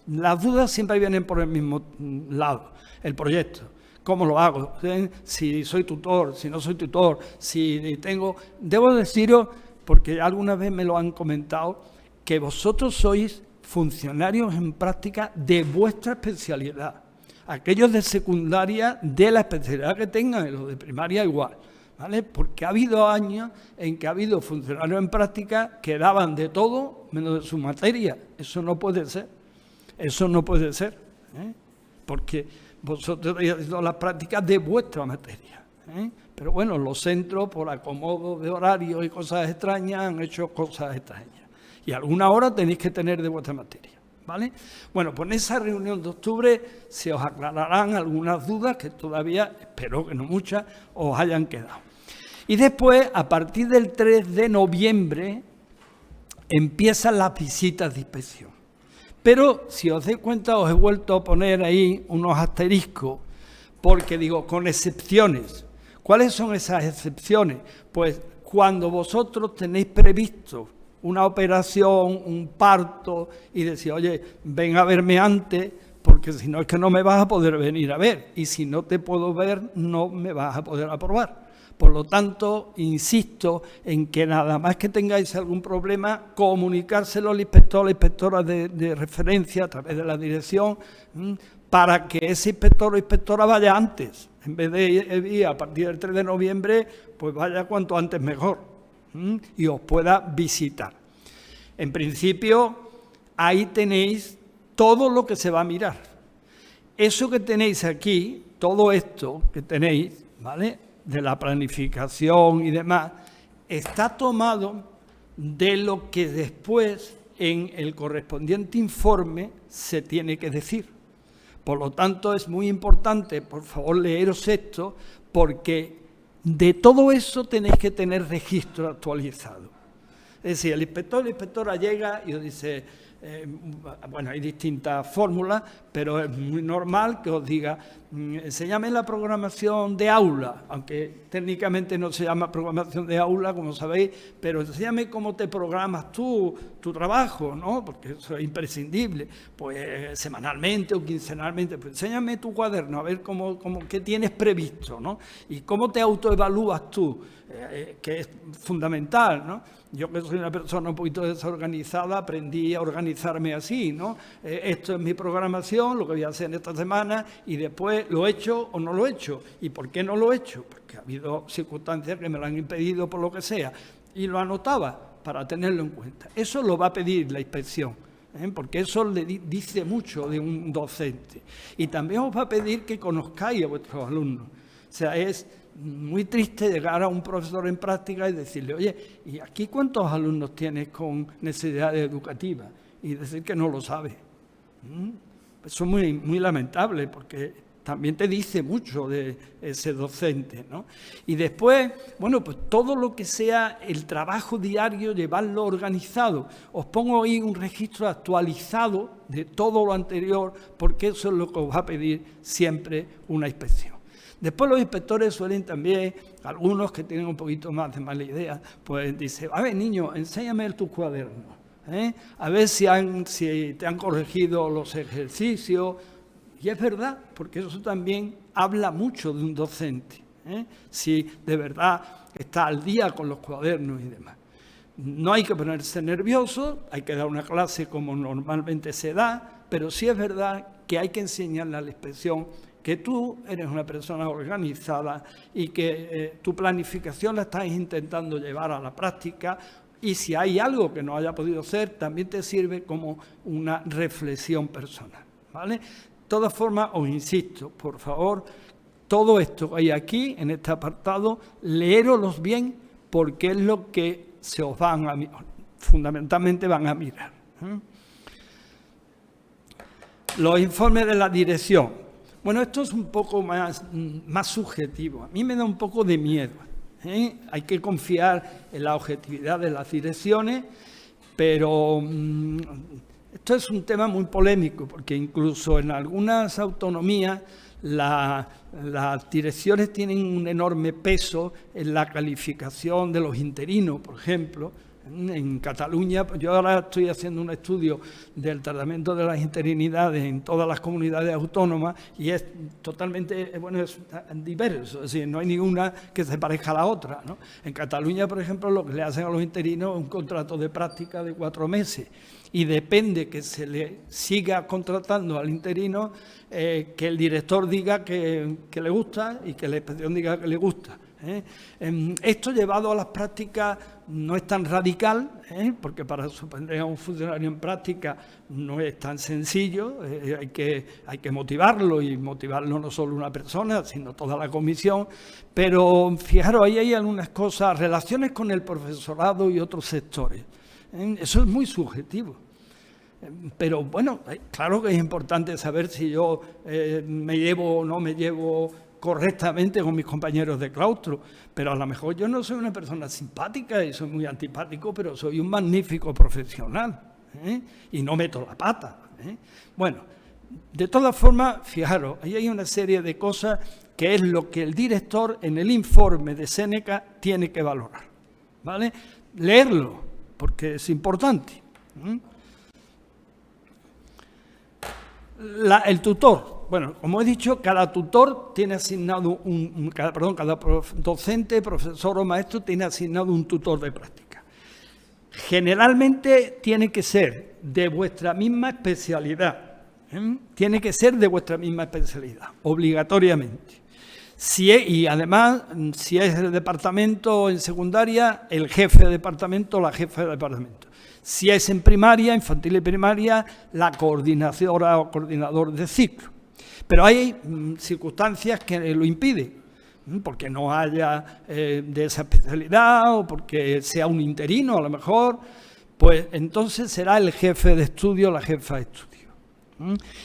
Las dudas siempre vienen por el mismo lado, el proyecto. ¿Cómo lo hago? Si soy tutor, si no soy tutor, si tengo... Debo deciros, porque alguna vez me lo han comentado, que vosotros sois funcionarios en práctica de vuestra especialidad. Aquellos de secundaria, de la especialidad que tengan, y los de primaria igual, ¿vale? Porque ha habido años en que ha habido funcionarios en práctica que daban de todo menos de su materia. Eso no puede ser. Eso no puede ser, porque vosotros habéis hecho las prácticas de vuestra materia. Pero bueno, los centros, por acomodo de horarios y cosas extrañas, han hecho cosas extrañas. Y alguna hora tenéis que tener de vuestra materia, ¿vale? Bueno, pues en esa reunión de octubre se os aclararán algunas dudas que todavía, espero que no muchas, os hayan quedado. Y después, a partir del 3 de noviembre, empiezan las visitas de inspección. Pero si os dais cuenta, os he vuelto a poner ahí unos asteriscos, porque digo, con excepciones. ¿Cuáles son esas excepciones? Pues cuando vosotros tenéis previsto una operación, un parto, y decís, oye, ven a verme antes, porque si no es que no me vas a poder venir a ver, y si no te puedo ver, no me vas a poder aprobar. Por lo tanto, insisto en que nada más que tengáis algún problema, comunicárselo al inspector, a la inspectora de referencia a través de la dirección, para que ese inspector o inspectora vaya antes. En vez de ir a partir del 3 de noviembre, pues vaya cuanto antes mejor y os pueda visitar. En principio, ahí tenéis todo lo que se va a mirar. Eso que tenéis aquí, todo esto que tenéis, ¿vale?, de la planificación y demás, está tomado de lo que después en el correspondiente informe se tiene que decir. Por lo tanto, es muy importante, por favor, leeros esto, porque de todo eso tenéis que tener registro actualizado. Es decir, el inspector o la inspectora llega y os dice, bueno, hay distintas fórmulas, pero es muy normal que os diga, enséñame la programación de aula, aunque técnicamente no se llama programación de aula, como sabéis, pero enséñame cómo te programas tú tu trabajo, ¿no? Porque eso es imprescindible, pues semanalmente o quincenalmente, pues enséñame tu cuaderno, a ver qué tienes previsto, ¿no? Y cómo te autoevalúas tú, que es fundamental, ¿no? Yo, que soy una persona un poquito desorganizada, aprendí a organizarme así, ¿no? Esto es mi programación, lo que voy a hacer en esta semana, y después lo he hecho o no lo he hecho. ¿Y por qué no lo he hecho? Porque ha habido circunstancias que me lo han impedido por lo que sea. Y lo anotaba para tenerlo en cuenta. Eso lo va a pedir la inspección, porque eso le dice mucho de un docente. Y también os va a pedir que conozcáis a vuestros alumnos. O sea, es muy triste llegar a un profesor en práctica y decirle, oye, ¿y aquí cuántos alumnos tienes con necesidades educativas? Y decir que no lo sabe. Eso es muy, muy lamentable, porque también te dice mucho de ese docente, ¿no? Y después, bueno, pues todo lo que sea el trabajo diario, llevarlo organizado. Os pongo ahí un registro actualizado de todo lo anterior, porque eso es lo que os va a pedir siempre una inspección. Después los inspectores suelen también, algunos que tienen un poquito más de mala idea, pues dicen, a ver, niño, enséñame tus cuadernos, a ver si te han corregido los ejercicios. Y es verdad, porque eso también habla mucho de un docente, si de verdad está al día con los cuadernos y demás. No hay que ponerse nervioso, hay que dar una clase como normalmente se da, pero sí es verdad que hay que enseñarle a la inspección que tú eres una persona organizada y que tu planificación la estás intentando llevar a la práctica, y si hay algo que no haya podido hacer, también te sirve como una reflexión personal, ¿vale? De todas formas, os insisto, por favor, todo esto que hay aquí, en este apartado, leéroslos bien, porque es lo que se os fundamentalmente van a mirar. Los informes de la dirección. Bueno, esto es un poco más subjetivo. A mí me da un poco de miedo. Hay que confiar en la objetividad de las direcciones, pero esto es un tema muy polémico, porque incluso en algunas autonomías las direcciones tienen un enorme peso en la calificación de los interinos, por ejemplo. En Cataluña, yo ahora estoy haciendo un estudio del tratamiento de las interinidades en todas las comunidades autónomas y es totalmente, bueno, es diverso, es decir, no hay ninguna que se parezca a la otra, ¿no? En Cataluña, por ejemplo, lo que le hacen a los interinos es un contrato de práctica de 4 meses y depende que se le siga contratando al interino, que el director diga que le gusta y que la inspección diga que le gusta. Esto llevado a las prácticas no es tan radical, porque para suspender a un funcionario en práctica no es tan sencillo, hay que motivarlo, y motivarlo no solo una persona, sino toda la comisión, pero fijaros, ahí hay algunas cosas, relaciones con el profesorado y otros sectores, eso es muy subjetivo. Pero bueno, claro que es importante saber si yo me llevo o no me llevo correctamente con mis compañeros de claustro, pero a lo mejor yo no soy una persona simpática y soy muy antipático, pero soy un magnífico profesional, y no meto la pata. Bueno, de todas formas, fijaros, ahí hay una serie de cosas que es lo que el director en el informe de Séneca tiene que valorar, ¿vale? Leerlo, porque es importante. El tutor. Bueno, como he dicho, cada tutor tiene asignado cada docente, profesor o maestro tiene asignado un tutor de práctica. Generalmente tiene que ser de vuestra misma especialidad. Tiene que ser de vuestra misma especialidad, obligatoriamente. Y además, si es el departamento en secundaria, el jefe de departamento o la jefa de departamento. Si es en primaria, infantil y primaria, la coordinadora o coordinador de ciclo. Pero hay circunstancias que lo impiden, porque no haya de esa especialidad o porque sea un interino a lo mejor, pues entonces será el jefe de estudio o la jefa de estudio.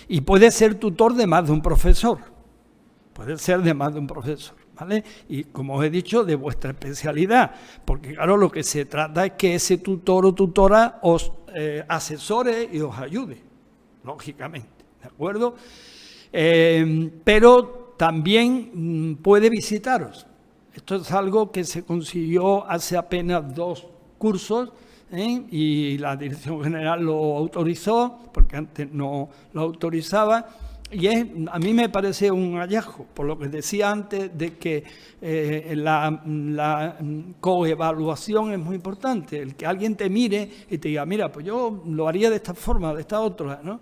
Y puede ser tutor de más de un profesor, ¿vale? Y como os he dicho, de vuestra especialidad, porque claro, lo que se trata es que ese tutor o tutora os asesore y os ayude, lógicamente, ¿de acuerdo? Pero también puede visitaros. Esto es algo que se consiguió hace apenas 2 cursos, y la Dirección General lo autorizó, porque antes no lo autorizaba, y a mí me parece un hallazgo, por lo que decía antes de que la coevaluación es muy importante, el que alguien te mire y te diga, mira, pues yo lo haría de esta forma, de esta otra, ¿no?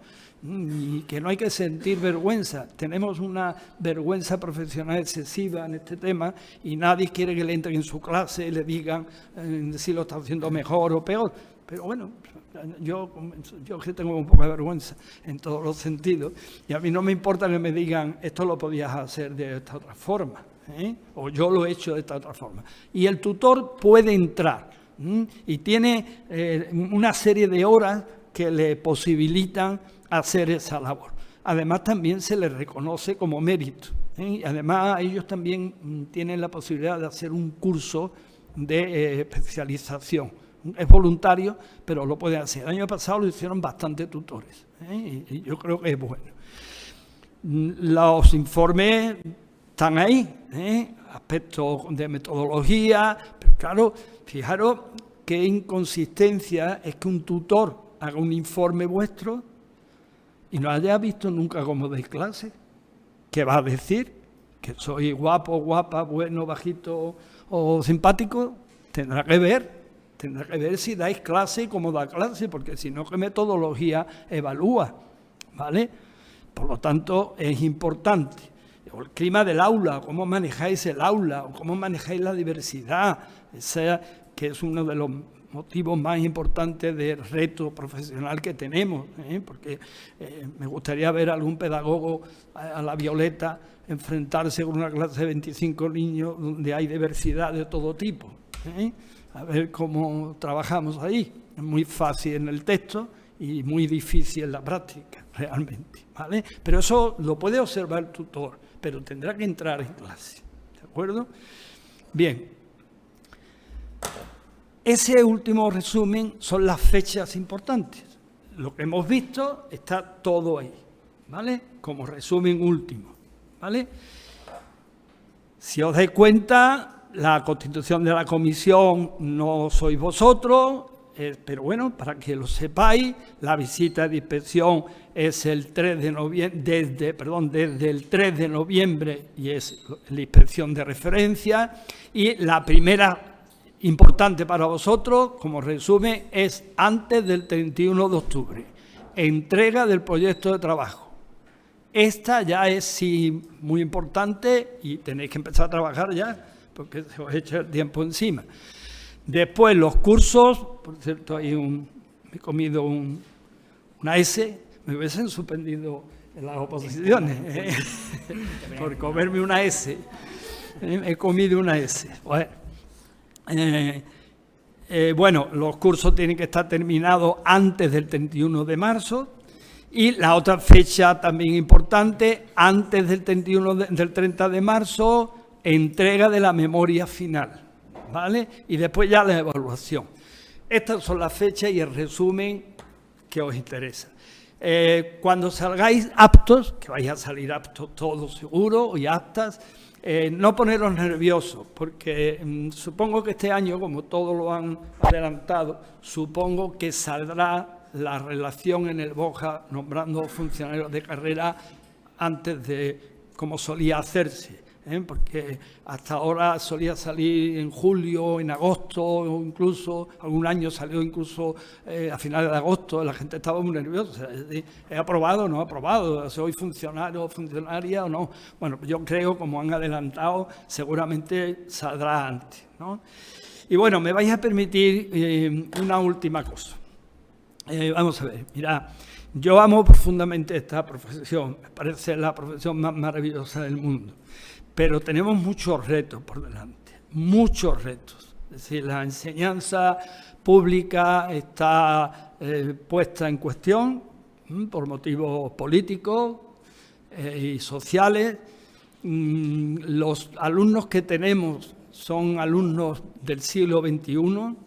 Y que no hay que sentir vergüenza. Tenemos una vergüenza profesional excesiva en este tema y nadie quiere que le entren en su clase y le digan si lo está haciendo mejor o peor. Pero bueno, yo que tengo un poco de vergüenza en todos los sentidos y a mí no me importa que me digan esto lo podías hacer de esta otra forma, o yo lo he hecho de esta otra forma. Y el tutor puede entrar y tiene una serie de horas que le posibilitan hacer esa labor. Además, también se les reconoce como mérito. Y además, ellos también tienen la posibilidad de hacer un curso de especialización. Es voluntario, pero lo pueden hacer. El año pasado lo hicieron bastantes tutores, y yo creo que es bueno. Los informes están ahí, aspectos de metodología, pero claro, fijaros qué inconsistencia es que un tutor haga un informe vuestro y no haya visto nunca cómo dais clase. ¿Qué va a decir? ¿Que soy guapo, guapa, bueno, bajito o simpático? Tendrá que ver si dais clase y cómo da clase, porque si no, ¿qué metodología evalúa? ¿Vale? Por lo tanto, es importante. O el clima del aula, cómo manejáis el aula, o cómo manejáis la diversidad, que es uno de los motivos más importantes del reto profesional que tenemos, porque me gustaría ver a algún pedagogo a la Violeta enfrentarse con una clase de 25 niños donde hay diversidad de todo tipo, a ver cómo trabajamos ahí. Es muy fácil en el texto y muy difícil en la práctica, realmente, ¿vale? Pero eso lo puede observar el tutor, pero tendrá que entrar en clase, ¿de acuerdo? Bien. Ese último resumen son las fechas importantes. Lo que hemos visto está todo ahí, ¿vale? Como resumen último, ¿vale? Si os dais cuenta, la constitución de la comisión no sois vosotros, pero bueno, para que lo sepáis, la visita de inspección es el 3 de noviembre, desde el 3 de noviembre y es la inspección de referencia, y la primera importante para vosotros, como resumen, es antes del 31 de octubre. Entrega del proyecto de trabajo. Esta ya es sí muy importante y tenéis que empezar a trabajar ya, porque se os echa el tiempo encima. Después los cursos, por cierto, me he comido una S, me hubiesen suspendido en las oposiciones, por comerme una S. He comido una S. Bueno, los cursos tienen que estar terminados antes del 31 de marzo y la otra fecha también importante, antes del 30 de marzo, entrega de la memoria final, ¿vale? Y después ya la evaluación. Estas son las fechas y el resumen que os interesa. Cuando salgáis aptos, que vais a salir aptos todos seguro y aptas, no poneros nerviosos, porque supongo que este año, como todos lo han adelantado, supongo que saldrá la relación en el BOJA nombrando funcionarios de carrera antes de como solía hacerse, porque hasta ahora solía salir en julio, en agosto, o incluso algún año salió incluso a finales de agosto. La gente estaba muy nerviosa. ¿He aprobado o no he aprobado? ¿Soy funcionario o funcionaria o no? Bueno, yo creo, como han adelantado, seguramente saldrá antes, ¿no? Y bueno, me vais a permitir una última cosa. Vamos a ver, mirad, yo amo profundamente esta profesión, me parece la profesión más maravillosa del mundo. Pero tenemos muchos retos por delante, muchos retos. Es decir, la enseñanza pública está puesta en cuestión por motivos políticos y sociales. Los alumnos que tenemos son alumnos del siglo XXI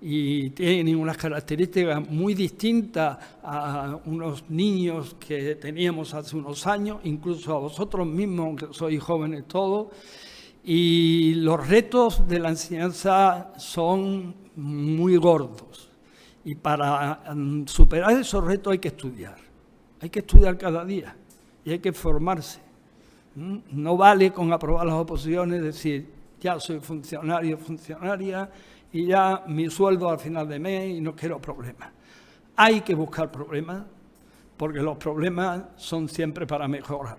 y tienen unas características muy distintas a unos niños que teníamos hace unos años, incluso a vosotros mismos, aunque sois jóvenes todos, y los retos de la enseñanza son muy gordos. Y para superar esos retos hay que estudiar cada día y hay que formarse. No vale con aprobar las oposiciones decir, ya soy funcionario, funcionaria, y ya mi sueldo al final de mes y no quiero problemas. Hay que buscar problemas, porque los problemas son siempre para mejorar.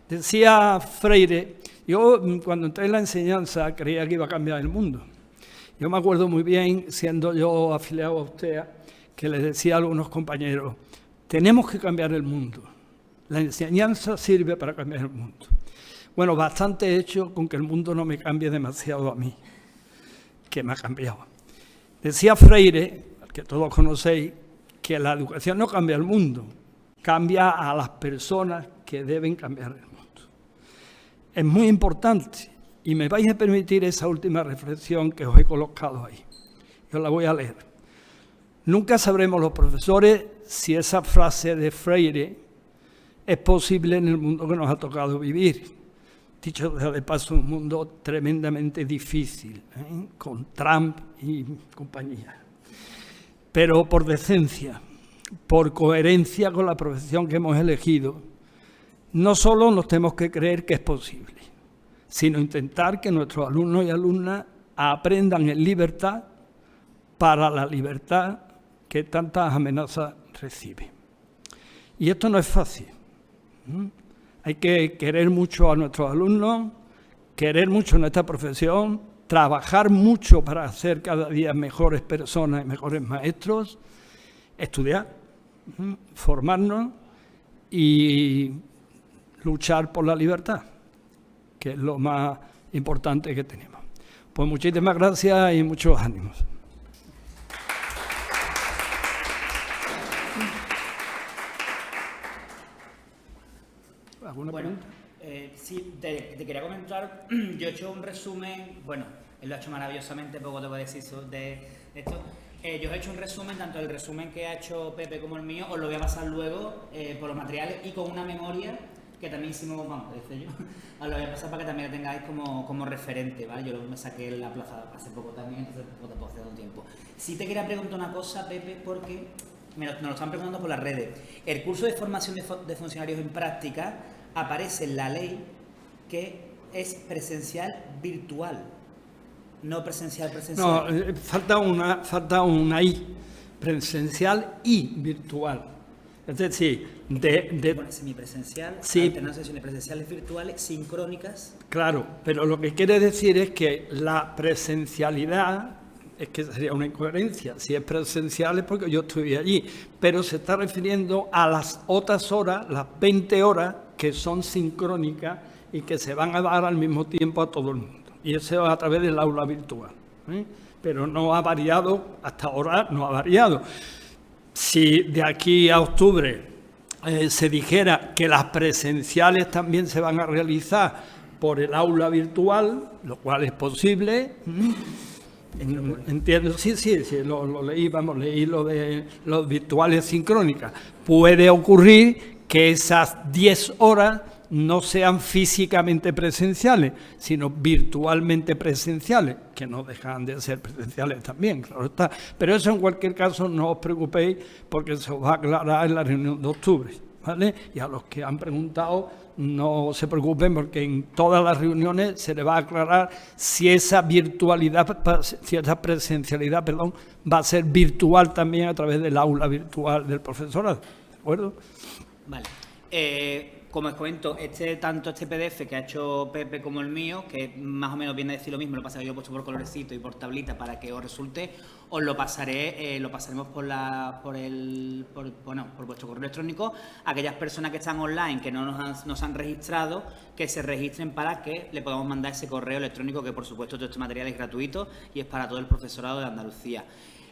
Decía Freire, yo cuando entré en la enseñanza creía que iba a cambiar el mundo. Yo me acuerdo muy bien, siendo yo afiliado a USTEA, que les decía a algunos compañeros, tenemos que cambiar el mundo. La enseñanza sirve para cambiar el mundo. Bueno, bastante he hecho con que el mundo no me cambie demasiado a mí, que me ha cambiado. Decía Freire, al que todos conocéis, que la educación no cambia el mundo, cambia a las personas que deben cambiar el mundo. Es muy importante, y me vais a permitir esa última reflexión que os he colocado ahí. Yo la voy a leer. Nunca sabremos los profesores si esa frase de Freire es posible en el mundo que nos ha tocado vivir. Dicho de paso, un mundo tremendamente difícil, con Trump y compañía. Pero por decencia, por coherencia con la profesión que hemos elegido, no solo nos tenemos que creer que es posible, sino intentar que nuestros alumnos y alumnas aprendan en libertad para la libertad que tantas amenazas recibe. Y esto no es fácil. Hay que querer mucho a nuestros alumnos, querer mucho nuestra profesión, trabajar mucho para hacer cada día mejores personas y mejores maestros, estudiar, formarnos y luchar por la libertad, que es lo más importante que tenemos. Pues muchísimas gracias y muchos ánimos. ¿Alguna pregunta? Sí, te quería comentar, yo he hecho un resumen, bueno, él lo ha hecho maravillosamente, poco te voy a decir de esto. Yo he hecho un resumen, tanto el resumen que ha hecho Pepe como el mío, os lo voy a pasar luego por los materiales y con una memoria que también hicimos, vamos, desde yo, os lo voy a pasar para que también la tengáis como referente, ¿vale? Yo me saqué la plaza hace poco también, entonces tampoco hace un tiempo. Sí te quería preguntar una cosa, Pepe, porque nos lo están preguntando por las redes. El curso de formación de funcionarios en práctica aparece en la ley que es presencial virtual, no presencial. No, falta una I, presencial y virtual. Es decir, semipresencial, sí, alternar sesiones presenciales virtuales sincrónicas. Claro, pero lo que quiere decir es que la presencialidad, es que sería una incoherencia. Si es presencial es porque yo estoy allí, pero se está refiriendo a las otras horas, las 20 horas, que son sincrónicas y que se van a dar al mismo tiempo a todo el mundo. Y eso a través del aula virtual. Pero no ha variado, hasta ahora no ha variado. Si de aquí a octubre se dijera que las presenciales también se van a realizar por el aula virtual, lo cual es posible, Entiendo, sí, lo leí, leí lo de los virtuales sincrónicas. Puede ocurrir que esas 10 horas no sean físicamente presenciales, sino virtualmente presenciales, que no dejan de ser presenciales también, claro está. Pero eso en cualquier caso no os preocupéis porque se os va a aclarar en la reunión de octubre, ¿vale? Y a los que han preguntado, no se preocupen porque en todas las reuniones se les va a aclarar si esa virtualidad, si esa presencialidad, va a ser virtual también a través del aula virtual del profesorado, ¿de acuerdo? Vale. Como os comento, tanto este PDF que ha hecho Pepe como el mío, que más o menos viene a decir lo mismo, lo pasa que yo he puesto por colorecito y por tablita para que os resulte, os lo pasaré, lo pasaremos por vuestro correo electrónico a aquellas personas que están online, que no nos han registrado, que se registren para que le podamos mandar ese correo electrónico, que por supuesto todo este material es gratuito y es para todo el profesorado de Andalucía.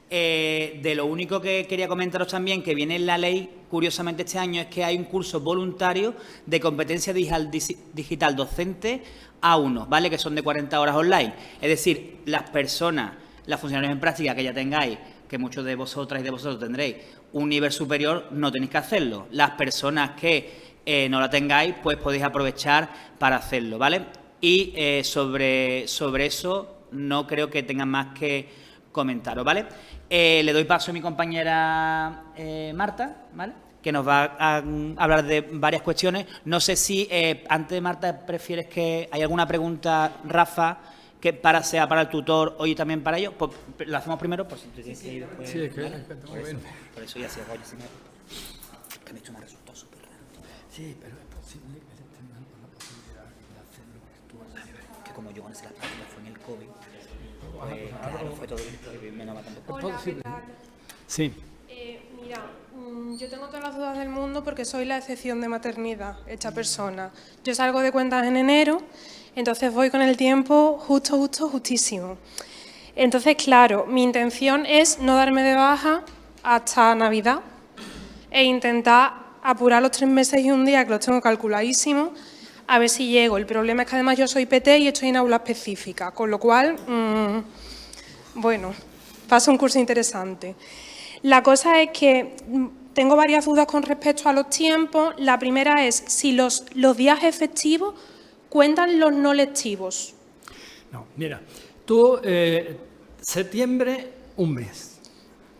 De lo único que quería comentaros también, que viene en la ley, curiosamente este año, es que hay un curso voluntario de competencia digital docente A1, ¿vale? Que son de 40 horas online. Es decir, las personas, las funcionarios en práctica que ya tengáis, que muchos de vosotras y de vosotros tendréis un nivel superior, no tenéis que hacerlo. Las personas que no la tengáis, pues podéis aprovechar para hacerlo, ¿vale? Y sobre eso no creo que tengan más que comentaros, ¿vale? Le doy paso a mi compañera Marta, ¿vale? Que nos va a hablar de varias cuestiones. No sé si, antes de Marta, prefieres que hay alguna pregunta, Rafa, que sea para el tutor o y también para ellos. Pues lo hacemos primero, por si te tienes que ir después. Sí, es que ¿vale? bueno. Por eso ya se oye, que me ha hecho un resultado súper raro. Sí, pero es posible que se estén dando la posibilidad de hacerlo virtual. Que como yo cuando hice las prácticas fue en el COVID, pues claro, fue todo virtual, menos tampoco. Hola, ¿qué tal? Sí. Mira, yo tengo todas las dudas del mundo porque soy la excepción de maternidad, hecha persona. Yo salgo de cuentas en enero, entonces voy con el tiempo justísimo. Entonces, claro, mi intención es no darme de baja hasta Navidad e intentar apurar los 3 meses y un día, que los tengo calculadísimos, a ver si llego. El problema es que además yo soy PT y estoy en aula específica, con lo cual, bueno, pasa un curso interesante. La cosa es que tengo varias dudas con respecto a los tiempos. La primera es si los días efectivos cuentan los no lectivos. No, mira, tú, septiembre, 1 mes,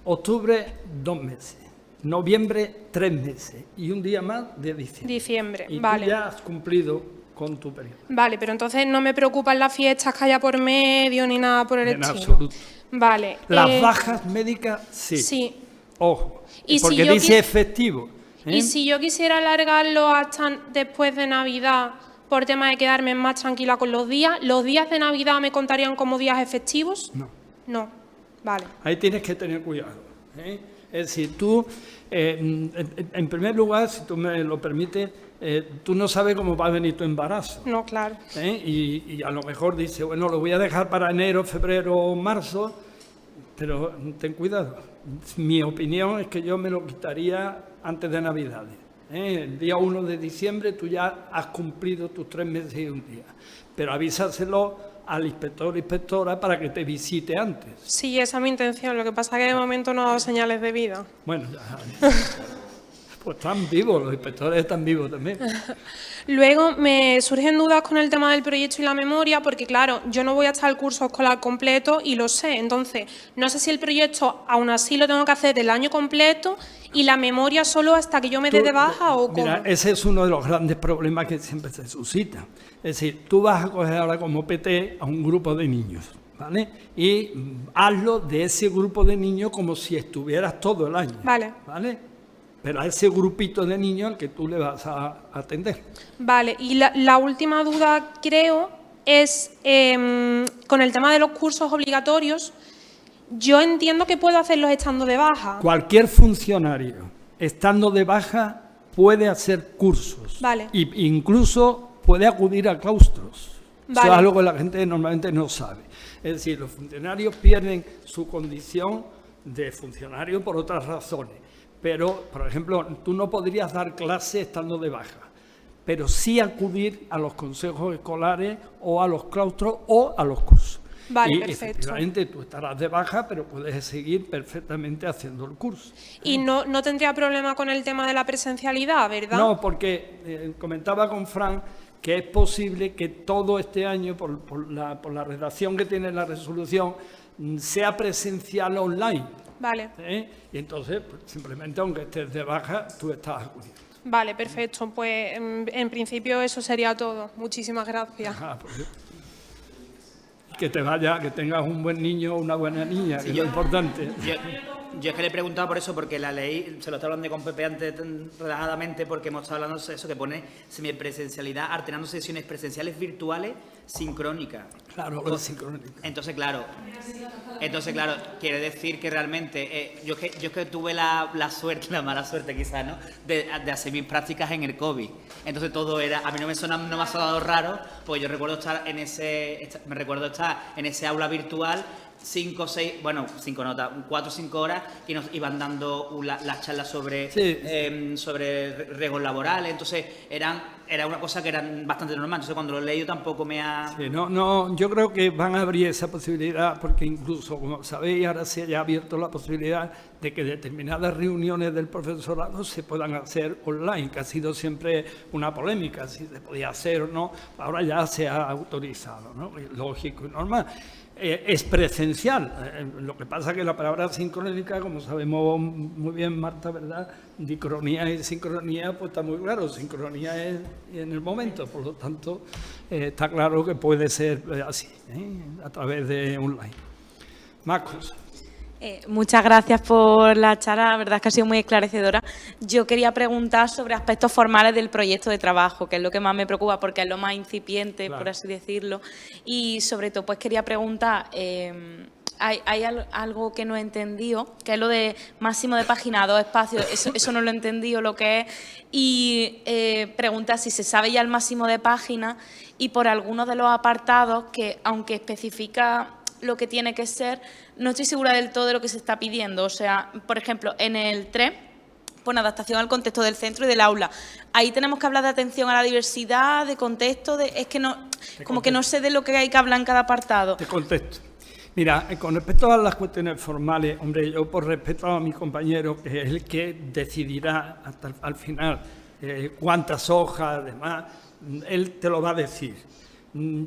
octubre, 2 meses, noviembre, 3 meses y un día más de diciembre. Y vale. tú ya has cumplido con tu periodo. Vale, pero entonces no me preocupan las fiestas que haya por medio ni nada por el En estilo. absoluto. Vale. Las bajas médicas, sí. Sí. Ojo, Y porque si yo dice efectivo. Y si yo quisiera alargarlo hasta después de Navidad, por tema de quedarme más tranquila con ¿los días de Navidad me contarían como días efectivos? No. No. Vale. Ahí tienes que tener cuidado. Es decir, tú, en primer lugar, si tú me lo permites, tú no sabes cómo va a venir tu embarazo. No, claro. Y a lo mejor dice, bueno, lo voy a dejar para enero, febrero o marzo, pero ten cuidado. Mi opinión es que yo me lo quitaría antes de Navidades. El día 1 de diciembre tú ya has cumplido tus 3 meses y un día. Pero avísaselo al inspector o inspectora para que te visite antes. Sí, esa es mi intención. Lo que pasa es que de momento no ha dado señales de vida. Bueno, ya. Pues están vivos, los inspectores están vivos también. Luego me surgen dudas con el tema del proyecto y la memoria, porque claro, yo no voy a estar el curso escolar completo y lo sé. Entonces, no sé si el proyecto aún así lo tengo que hacer del año completo y la memoria solo hasta que yo me dé de baja o cómo. Mira, ese es uno de los grandes problemas que siempre se suscita. Es decir, tú vas a coger ahora como PT a un grupo de niños, ¿vale? Y hazlo de ese grupo de niños como si estuvieras todo el año. Vale. ¿Vale? Pero a ese grupito de niños al que tú le vas a atender. Vale, y la última duda, creo, es con el tema de los cursos obligatorios. Yo entiendo que puedo hacerlos estando de baja. Cualquier funcionario estando de baja puede hacer cursos. Vale. E incluso puede acudir a claustros. Vale. Eso es algo que la gente normalmente no sabe. Es decir, los funcionarios pierden su condición de funcionario por otras razones. Pero, por ejemplo, tú no podrías dar clase estando de baja, pero sí acudir a los consejos escolares o a los claustros o a los cursos. Vale, y perfecto. efectivamente tú estarás de baja, pero puedes seguir perfectamente haciendo el curso. Y no tendría problema con el tema de la presencialidad, ¿verdad? No, porque comentaba con Fran que es posible que todo este año, por la redacción que tiene la resolución, sea presencial online. Vale. Y entonces, pues, simplemente aunque estés de baja, tú estás acudiendo. Vale, perfecto. Pues en principio eso sería todo. Muchísimas gracias. Pues, que te vaya, que tengas un buen niño o una buena niña, que es lo importante. Yo es que le he preguntado por eso, porque la ley, se lo estaba hablando con Pepe antes relajadamente, porque hemos estado hablando de eso, que pone semipresencialidad, alternando sesiones presenciales virtuales sincrónicas. Claro, lo sincrónica. Entonces, claro, quiere decir que realmente, yo es que tuve la suerte, la mala suerte quizás, ¿no?, de hacer mis prácticas en el COVID. Entonces todo era, a mí no me ha sonado raro, pues yo recuerdo estar en ese aula virtual 5 o 6, bueno, 5 notas, 4 o 5 horas, que nos iban dando las charlas sobre riesgos laborales. Entonces era una cosa que era bastante normal. Entonces cuando lo he leído tampoco me ha... Sí, no, yo creo que van a abrir esa posibilidad, porque incluso, como sabéis, ahora se haya abierto la posibilidad de que determinadas reuniones del profesorado se puedan hacer online, que ha sido siempre una polémica, si se podía hacer o no. Ahora ya se ha autorizado, ¿no? Lógico y normal. Es presencial. Lo que pasa es que la palabra sincrónica, como sabemos muy bien, Marta, ¿verdad? Dicronía y sincronía, pues está muy claro. Sincronía es en el momento, por lo tanto, está claro que puede ser así, a través de online. Más cosas. Muchas gracias por la charla, la verdad es que ha sido muy esclarecedora. Yo quería preguntar sobre aspectos formales del proyecto de trabajo, que es lo que más me preocupa porque es lo más incipiente, claro, por así decirlo. Y sobre todo, pues quería preguntar, hay algo que no he entendido, que es lo de máximo de página, 2 espacios, eso no lo he entendido lo que es. Y preguntar si se sabe ya el máximo de páginas y por algunos de los apartados que, aunque especifica lo que tiene que ser, no estoy segura del todo de lo que se está pidiendo. O sea, por ejemplo, en el 3, pone adaptación al contexto del centro y del aula. Ahí tenemos que hablar de atención a la diversidad, de contexto, es que no, como que no sé de lo que hay que hablar en cada apartado. Te contesto. Mira, con respecto a las cuestiones formales, hombre, yo por respeto a mi compañero, que es el que decidirá hasta al final cuántas hojas, además, él te lo va a decir.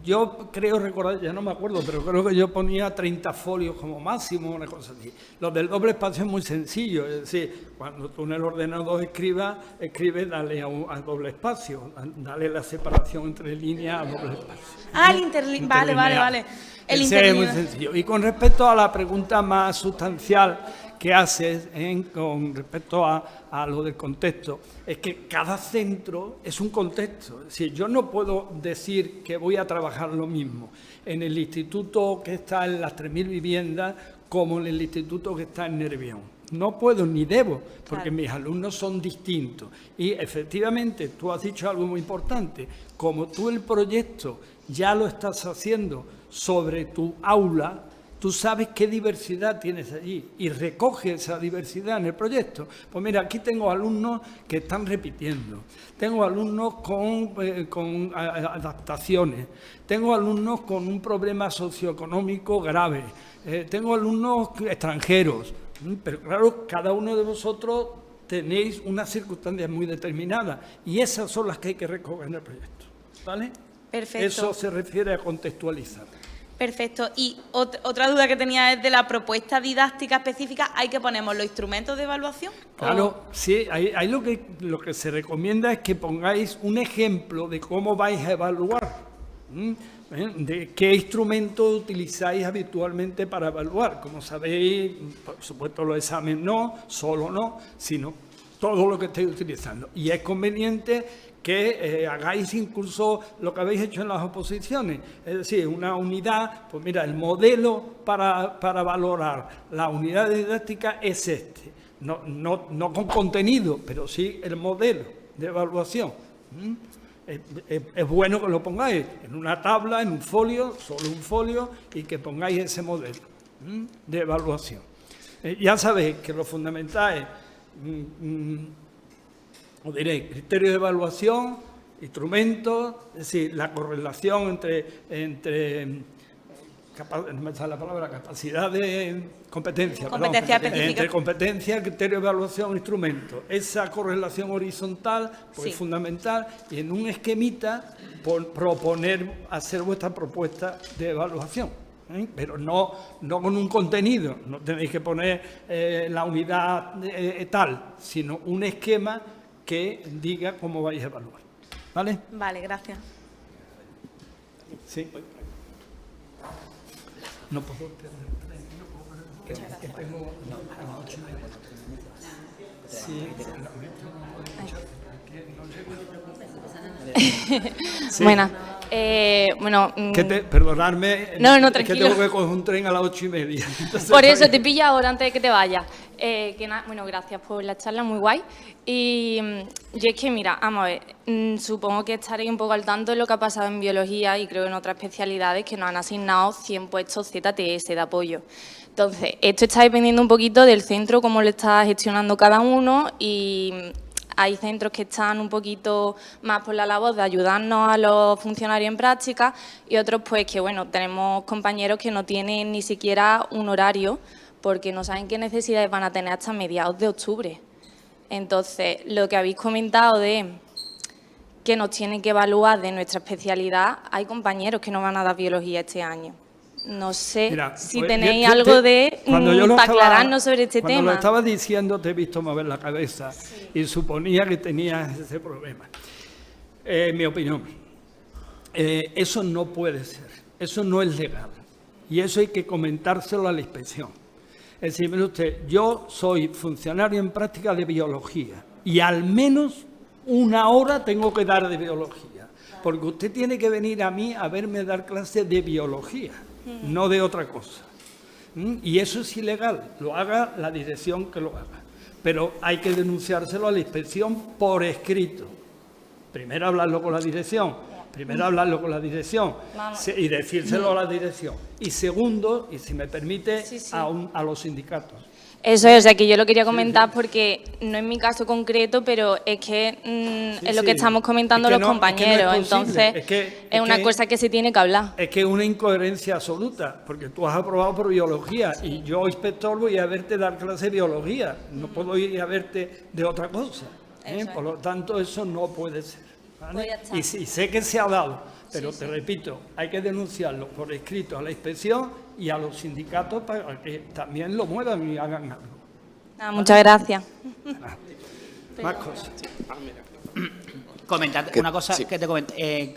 Yo creo recordar, ya no me acuerdo, pero creo que yo ponía 30 folios como máximo, una cosa así. Lo del doble espacio es muy sencillo, es decir, cuando tú en el ordenador escribes, dale a doble espacio, dale la separación entre líneas a doble espacio. Ah, el interlineal, vale. El Ese es muy sencillo. Y con respecto a la pregunta más sustancial que haces con respecto a lo del contexto, es que cada centro es un contexto. Es decir, yo no puedo decir que voy a trabajar lo mismo en el instituto que está en las 3.000 viviendas como en el instituto que está en Nervión. No puedo ni debo, porque claro, mis alumnos son distintos. Y efectivamente, tú has dicho algo muy importante. Como tú el proyecto ya lo estás haciendo sobre tu aula, tú sabes qué diversidad tienes allí y recoges esa diversidad en el proyecto. Pues mira, aquí tengo alumnos que están repitiendo, tengo alumnos con adaptaciones, tengo alumnos con un problema socioeconómico grave, tengo alumnos extranjeros, pero claro, cada uno de vosotros tenéis unas circunstancias muy determinadas y esas son las que hay que recoger en el proyecto, ¿vale? Perfecto. Eso se refiere a contextualizar. Perfecto. Y otra duda que tenía es de la propuesta didáctica específica. ¿Hay que ponemos los instrumentos de evaluación? Claro, sí. Ahí lo que se recomienda es que pongáis un ejemplo de cómo vais a evaluar, de qué instrumentos utilizáis habitualmente para evaluar. Como sabéis, por supuesto los exámenes no, solo no, sino todo lo que estéis utilizando. Y es conveniente que hagáis incluso lo que habéis hecho en las oposiciones, es decir, una unidad, pues mira, el modelo para valorar la unidad didáctica es este, no con contenido, pero sí el modelo de evaluación. Es bueno que lo pongáis en una tabla, en un folio, solo un folio, y que pongáis ese modelo de evaluación. Ya sabéis que lo fundamental es... os diré, criterios de evaluación, instrumentos, es decir, la correlación entre no me sale la palabra, capacidad de competencia. Competencia específica. Entre competencia, criterio de evaluación, instrumento. Esa correlación horizontal pues, Sí. es fundamental y en un esquemita hacer vuestra propuesta de evaluación. Pero no con un contenido, no tenéis que poner la unidad tal, sino un esquema que diga cómo vais a evaluar. ¿Vale? Vale, gracias. Sí. No puedo tengo a las 8:30. Sí, sí. Buenas. Perdonadme, No, es que tranquilo. tengo que coger un tren a las 8:30. Entonces, Por eso te pilla ahora antes de que te vayas. Bueno, gracias por la charla, muy guay. Y yo es que, mira, vamos a ver, supongo que estaréis un poco al tanto de lo que ha pasado en biología y creo en otras especialidades que nos han asignado 100 puestos ZTS de apoyo. Entonces, esto está dependiendo un poquito del centro, cómo lo está gestionando cada uno y hay centros que están un poquito más por la labor de ayudarnos a los funcionarios en práctica y otros pues que, bueno, tenemos compañeros que no tienen ni siquiera un horario porque no saben qué necesidades van a tener hasta mediados de octubre. Entonces, lo que habéis comentado de que nos tienen que evaluar de nuestra especialidad, hay compañeros que no van a dar biología este año. No sé si pues, tenéis algo para aclararnos sobre este tema. Cuando lo estabas diciendo te he visto mover la cabeza y suponía que tenías ese problema. Mi opinión, eso no puede ser, eso no es legal y eso hay que comentárselo a la inspección. Es decir, mire usted, yo soy funcionario en práctica de biología y al menos una hora tengo que dar de biología, porque usted tiene que venir a mí a verme dar clases de biología, no de otra cosa. Y eso es ilegal, lo haga la dirección que lo haga. Pero hay que denunciárselo a la inspección por escrito. Primero hablarlo con la dirección, y decírselo a la dirección. Y segundo, y si me permite, a los sindicatos. Eso es, o sea, que yo lo quería comentar porque no es mi caso concreto, pero es que es lo que estamos comentando los compañeros, entonces es una cosa que se tiene que hablar. Es que es una incoherencia absoluta, porque tú has aprobado por biología y yo, inspector, voy a verte dar clase de biología, no puedo ir a verte de otra cosa. Por lo tanto, eso no puede ser. ¿Vale? Y sé que se ha dado, pero te repito, hay que denunciarlo por escrito a la inspección y a los sindicatos para que también lo muevan y hagan algo. Muchas gracias. Más cosas. Comentar una cosa que te comento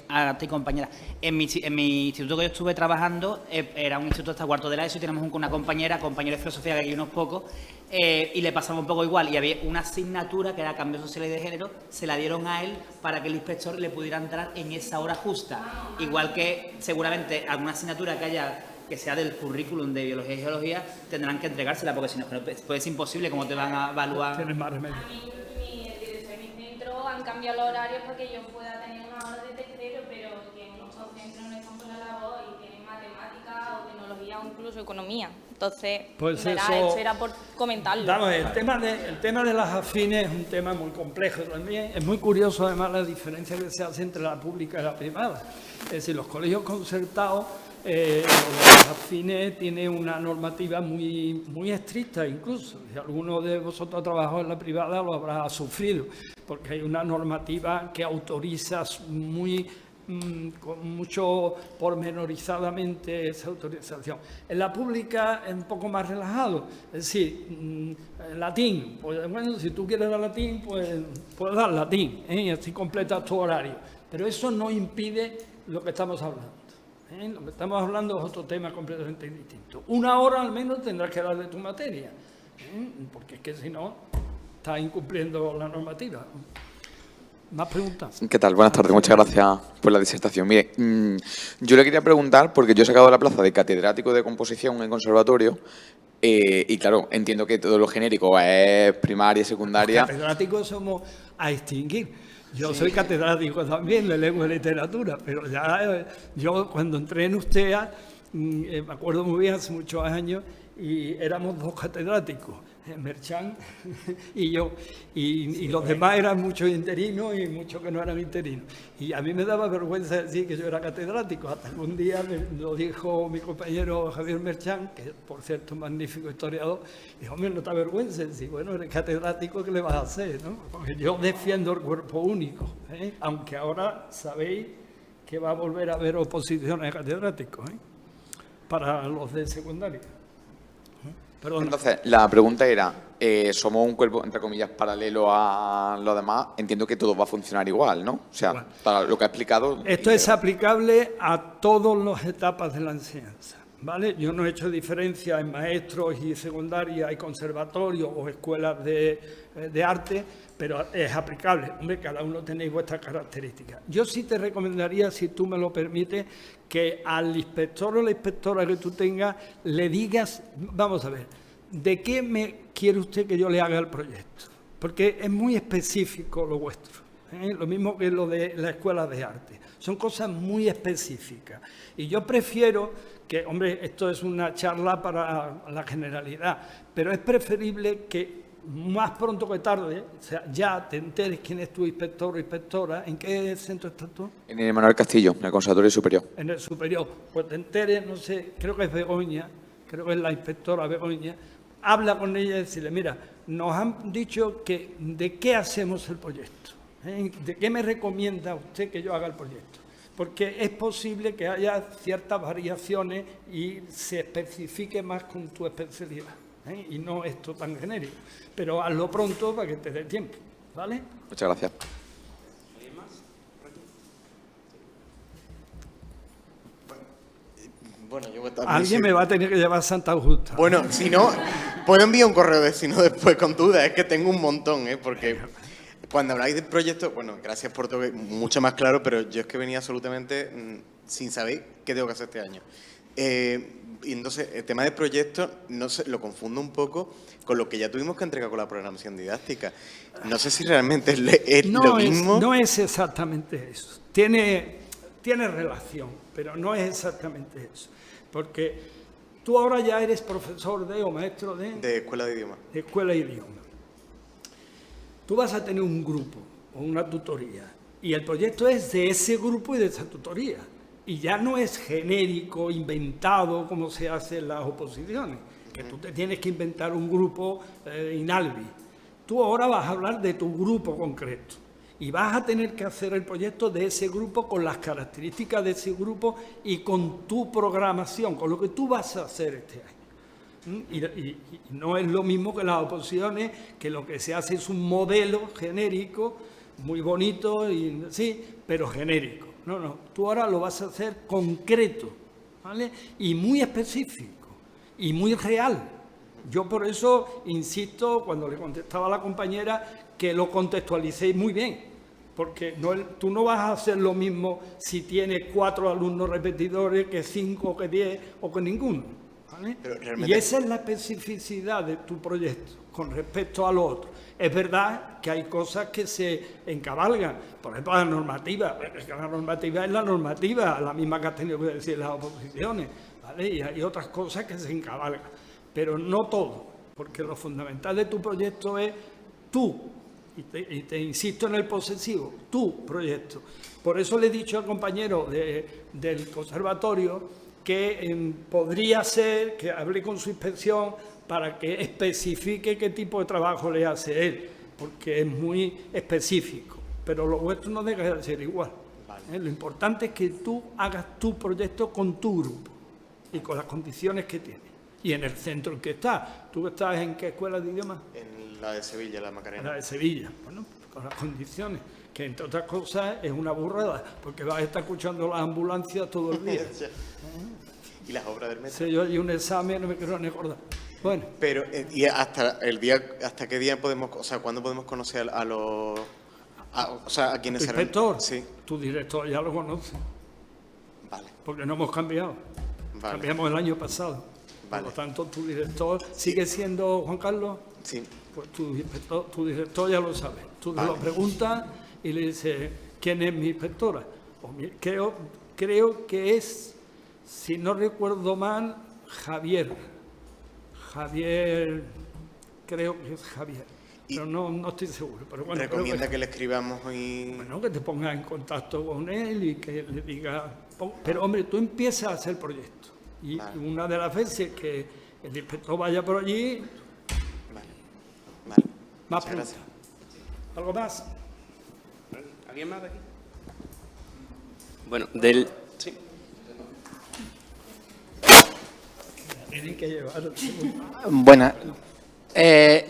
a ti, compañera. En mi instituto que yo estuve trabajando era un instituto hasta cuarto de la ESO y tenemos una compañero de filosofía que hay unos pocos y le pasamos un poco igual y había una asignatura que era cambios sociales y de género, se la dieron a él para que el inspector le pudiera entrar en esa hora justa. Igual que seguramente alguna asignatura que sea del currículum de biología y geología tendrán que entregársela porque si no pues es imposible cómo te van a evaluar. Tienes más remedio. Han cambiado los horarios para que yo pueda tener una hora de tercero, pero que muchos centros no están por la labor y tienen matemáticas o tecnología o incluso economía. Entonces, pues esto era por comentarlo. Vamos, el tema de las afines es un tema muy complejo también. Es muy curioso además la diferencia que se hace entre la pública y la privada. Es decir, los colegios concertados, los afines tienen una normativa muy estricta incluso. Si alguno de vosotros ha trabajado en la privada lo habrá sufrido, porque hay una normativa que autoriza con mucho pormenorizadamente esa autorización. En la pública es un poco más relajado, es decir, latín, pues bueno, si tú quieres dar latín, pues puedes dar latín, y así completas tu horario. Pero eso no impide lo que estamos hablando. Lo que estamos hablando es otro tema completamente distinto. Una hora al menos tendrás que dar de tu materia, porque es que si no, estás incumpliendo la normativa. ¿Más preguntas? ¿Qué tal? Buenas tardes, muchas gracias por la disertación. Mire, yo le quería preguntar, porque yo he sacado la plaza de catedrático de composición en conservatorio, y claro, entiendo que todo lo genérico es primaria y secundaria. Los catedráticos somos a extinguir. Yo soy catedrático también de lengua y literatura, pero ya yo cuando entré en USTEA, me acuerdo muy bien, hace muchos años, y éramos 2 catedráticos. Merchán y yo, y los demás eran muchos interinos y muchos que no eran interinos. Y a mí me daba vergüenza decir que yo era catedrático, hasta que un día me lo dijo mi compañero Javier Merchán, que por cierto un magnífico historiador, dijo, hombre, no te avergüences, decir, bueno, eres catedrático, ¿qué le vas a hacer? ¿No? Porque yo defiendo el cuerpo único, ¿eh? Aunque ahora sabéis que va a volver a haber oposiciones a catedráticos, ¿eh? Para los de secundaria. Perdón. Entonces, la pregunta era, somos un cuerpo, entre comillas, paralelo a los demás, entiendo que todo va a funcionar igual, ¿no? O sea, Bueno, para lo que ha explicado... esto es aplicable a todas las etapas de la enseñanza, ¿vale? Yo no he hecho diferencia en maestros y secundaria y conservatorios o escuelas de arte, pero es aplicable. Hombre, cada uno tenéis vuestras características. Yo sí te recomendaría, si tú me lo permites, que al inspector o la inspectora que tú tengas le digas, vamos a ver, ¿de qué me quiere usted que yo le haga el proyecto? Porque es muy específico lo vuestro, ¿eh? Lo mismo que lo de la escuela de arte. Son cosas muy específicas. Y yo prefiero que, hombre, esto es una charla para la generalidad, pero es preferible que más pronto que tarde, o sea, ya te enteres quién es tu inspector o inspectora. ¿En qué centro estás tú? En el Manuel Castillo, en el Conservatorio Superior. En el superior. Pues te enteres, no sé, creo que es Begoña, creo que es la inspectora Begoña. Habla con ella y decirle, mira, nos han dicho que de qué hacemos el proyecto, ¿eh? ¿De qué me recomienda usted que yo haga el proyecto? Porque es posible que haya ciertas variaciones y se especifique más con tu especialidad, ¿eh? Y no esto tan genérico. Pero hazlo pronto para que te dé tiempo, ¿vale? Muchas gracias. Bueno, yo también Alguien me va a tener que llevar a Santa Justa. Bueno, si no, puedo enviar un correo de si no después con dudas. Es que tengo un montón, porque cuando habláis de proyectos, bueno, gracias por todo, mucho más claro, pero yo es que venía absolutamente sin saber qué tengo que hacer este año. Y entonces, el tema de proyectos, no sé, lo confundo un poco con lo que ya tuvimos que entregar con la programación didáctica. No sé si realmente es lo mismo. No es exactamente eso. Tiene relación, pero no es exactamente eso. Porque tú ahora ya eres profesor o maestro De escuela de idiomas. de escuela de idioma. Tú vas a tener un grupo o una tutoría y el proyecto es de ese grupo y de esa tutoría. Y ya no es genérico, inventado, como se hace en las oposiciones, que tú te tienes que inventar un grupo inalvi. Tú ahora vas a hablar de tu grupo concreto y vas a tener que hacer el proyecto de ese grupo con las características de ese grupo y con tu programación, con lo que tú vas a hacer este año. Y no es lo mismo que las oposiciones, que lo que se hace es un modelo genérico, muy bonito, sí, pero genérico. No, tú ahora lo vas a hacer concreto, ¿vale? Y muy específico, y muy real. Yo por eso insisto, cuando le contestaba a la compañera, que lo contextualicéis muy bien, porque tú no vas a hacer lo mismo si tienes 4 alumnos repetidores que 5, que 10 o que ninguno, ¿vale? Y esa es la especificidad de tu proyecto con respecto a lo otro. Es verdad que hay cosas que se encabalgan, por ejemplo la normativa. Es que la normativa es la normativa, la misma que has tenido que decir las oposiciones, ¿vale? Y hay otras cosas que se encabalgan, pero no todo, porque lo fundamental de tu proyecto es tú, y te insisto en el posesivo, tu proyecto. Por eso le he dicho al compañero del conservatorio que podría ser que hable con su inspección para que especifique qué tipo de trabajo le hace él, porque es muy específico, pero lo vuestro no deja de ser igual. Vale. Lo importante es que tú hagas tu proyecto con tu grupo y con las condiciones que tienes. Y en el centro en que estás. ¿Tú estás en qué escuela de idiomas? En la de Sevilla, la Macarena. La de Sevilla, bueno, con las condiciones, que entre otras cosas es una burrada, porque vas a estar escuchando las ambulancias todo el día. Y las obras del metro. Sí, yo hay un examen, no me quiero ni acordar. Bueno. Pero, ¿y hasta qué día podemos, o sea, cuándo podemos conocer a quienes serán? ¿Tu inspector? Sí. Tu director ya lo conoce. Vale. Porque no hemos cambiado. Vale. Cambiamos el año pasado. Vale. Por lo tanto, tu director sigue siendo Juan Carlos. Sí. Pues tu director ya lo sabe. Tú te lo preguntas y le dices, ¿quién es mi inspectora? Creo que es, si no recuerdo mal, Javier, creo que es Javier, pero no estoy seguro. Pero bueno, recomienda que le escribamos y... Bueno, que te pongas en contacto con él y que le diga... Pero, hombre, tú empiezas a hacer proyectos. Y una de las veces que el inspector vaya por allí... Vale. Más preguntas. ¿Algo más? ¿Alguien más de aquí? Bueno, Sí. Tienen que llevar... Buenas.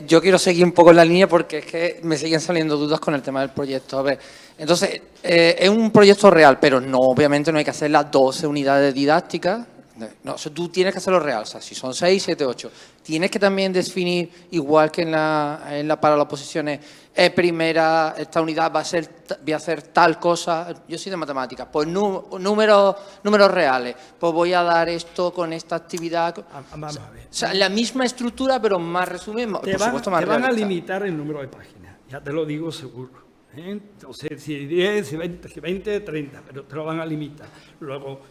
Yo quiero seguir un poco en la línea porque es que me siguen saliendo dudas con el tema del proyecto. A ver, entonces, es un proyecto real, pero no, obviamente no hay que hacer las 12 unidades didácticas. No, o sea, tú tienes que hacerlo real, o sea, si son 6, 7, 8. Tienes que también definir, igual que para las oposiciones, primera, esta unidad voy a hacer tal cosa. Yo soy de matemáticas, pues números reales, pues voy a dar esto con esta actividad. Vamos a ver. O sea, la misma estructura, pero más resumen, Te van a limitar el número de páginas, ya te lo digo seguro. Entonces, si 10, si 20, 30, pero te lo van a limitar. Luego,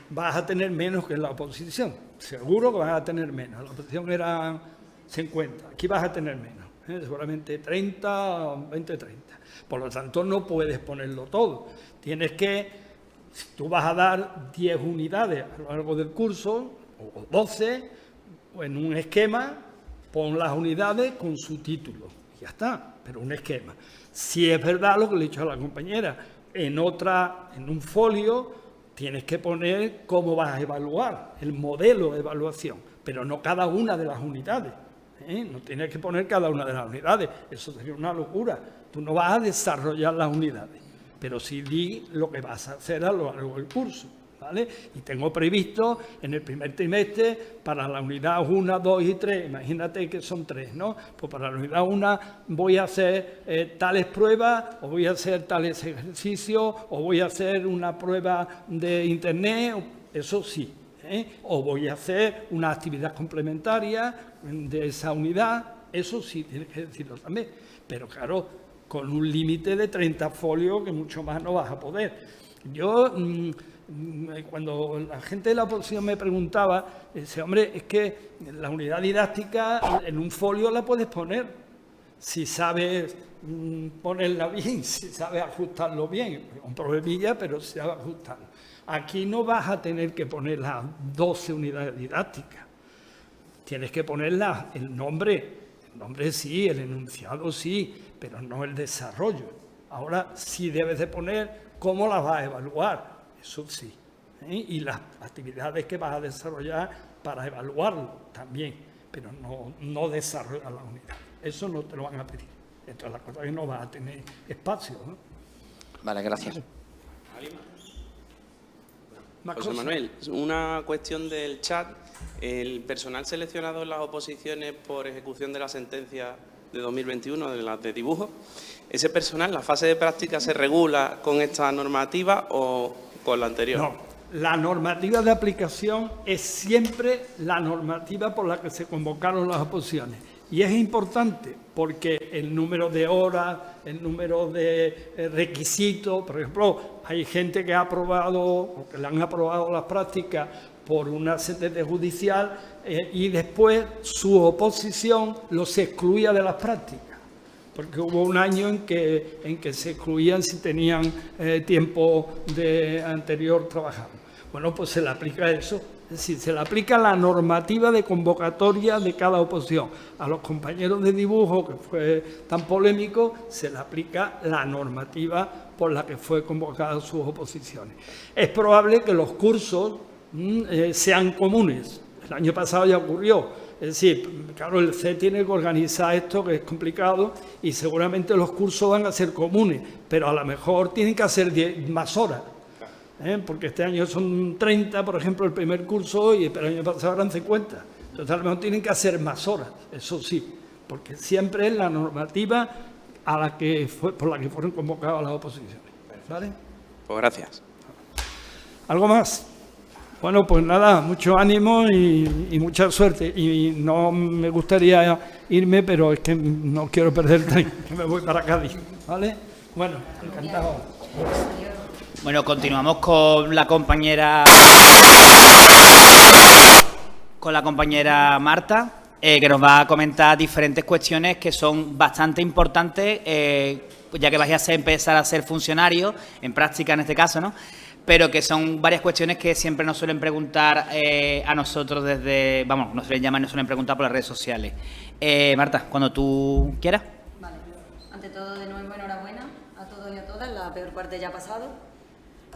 vas a tener menos que en la oposición. Seguro que vas a tener menos. La oposición era 50, aquí vas a tener menos. Seguramente 30, 20, 30. Por lo tanto, no puedes ponerlo todo. Tienes que, si tú vas a dar 10 unidades a lo largo del curso, o 12, o en un esquema, pon las unidades con su título. Ya está, pero un esquema. Si es verdad lo que le he dicho a la compañera, en un folio tienes que poner cómo vas a evaluar, el modelo de evaluación, pero no cada una de las unidades. No tienes que poner cada una de las unidades, eso sería una locura. Tú no vas a desarrollar las unidades, pero sí di lo que vas a hacer a lo largo del curso. ¿Vale? Y tengo previsto en el primer trimestre para la unidad 1, 2 y 3, imagínate que son 3, ¿no? Pues para la unidad 1 voy a hacer tales pruebas, o voy a hacer tales ejercicios, o voy a hacer una prueba de internet, eso sí, o voy a hacer una actividad complementaria de esa unidad, eso sí, tienes que decirlo también. Pero claro, con un límite de 30 folios, que mucho más no vas a poder. Yo... Cuando la gente de la oposición me preguntaba, dice, hombre, es que la unidad didáctica en un folio la puedes poner, si sabes ponerla bien, si sabes ajustarlo bien, un problemilla, pero si sabes ajustarlo. Aquí no vas a tener que poner las 12 unidades didácticas, tienes que poner el nombre sí, el enunciado sí, pero no el desarrollo. Ahora sí debes de poner cómo las vas a evaluar. Eso sí, y las actividades que vas a desarrollar para evaluarlo también, pero no desarrollar la unidad. Eso no te lo van a pedir. Entonces, la cosa es que no vas a tener espacio, ¿no? Vale, gracias. José Manuel, una cuestión del chat. El personal seleccionado en las oposiciones por ejecución de la sentencia de 2021, de las de dibujo, ¿ese personal, la fase de práctica, se regula con esta normativa o con la anterior? No, la normativa de aplicación es siempre la normativa por la que se convocaron las oposiciones. Y es importante porque el número de horas, el número de requisitos, por ejemplo, hay gente que ha aprobado o que le han aprobado las prácticas por una sentencia judicial y después su oposición los excluía de las prácticas. Porque hubo un año en que se excluían si tenían tiempo de anterior trabajado. Bueno, pues se le aplica eso, es decir, se le aplica la normativa de convocatoria de cada oposición. A los compañeros de dibujo, que fue tan polémico, se le aplica la normativa por la que fue convocada sus oposiciones. Es probable que los cursos sean comunes. El año pasado ya ocurrió. Es decir, claro, el CEE tiene que organizar esto, que es complicado, y seguramente los cursos van a ser comunes, pero a lo mejor tienen que hacer más horas, porque este año son 30, por ejemplo, el primer curso, y el año pasado eran 50. Entonces, a lo mejor tienen que hacer más horas, eso sí, porque siempre es la normativa por la que fueron convocadas las oposiciones. ¿Vale? Pues gracias. ¿Algo más? Bueno, pues nada, mucho ánimo y mucha suerte. Y no me gustaría irme, pero es que no quiero perder el tren, que me voy para Cádiz, ¿vale? Bueno, encantado. Bueno, continuamos con la compañera Marta. que nos va a comentar diferentes cuestiones que son bastante importantes, ya que vais a empezar a ser funcionarios, en práctica en este caso, ¿no? Pero que son varias cuestiones que siempre nos suelen preguntar a nosotros desde, vamos, nos suelen llamar y nos suelen preguntar por las redes sociales. Marta, cuando tú quieras. Vale, ante todo, de nuevo, enhorabuena a todos y a todas, la peor parte ya ha pasado.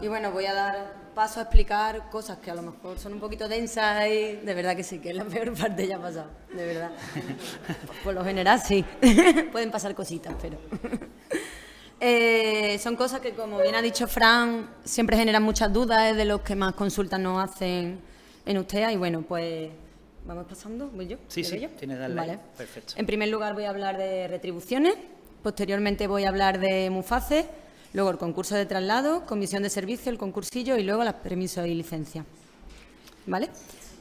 Y bueno, voy a dar paso a explicar cosas que a lo mejor son un poquito densas y de verdad que sí, que la peor parte ya ha pasado, de verdad. Por lo general sí, pueden pasar cositas, pero... son cosas que, como bien ha dicho Fran, siempre generan muchas dudas, es de los que más consultas nos hacen en USTEA y bueno, pues vamos pasando, ¿voy yo? Sí, sí, tienes que darle. Vale. Perfecto. En primer lugar voy a hablar de retribuciones, posteriormente voy a hablar de MUFACE, luego el concurso de traslado, comisión de servicio, el concursillo y luego los permisos y licencias. ¿Vale?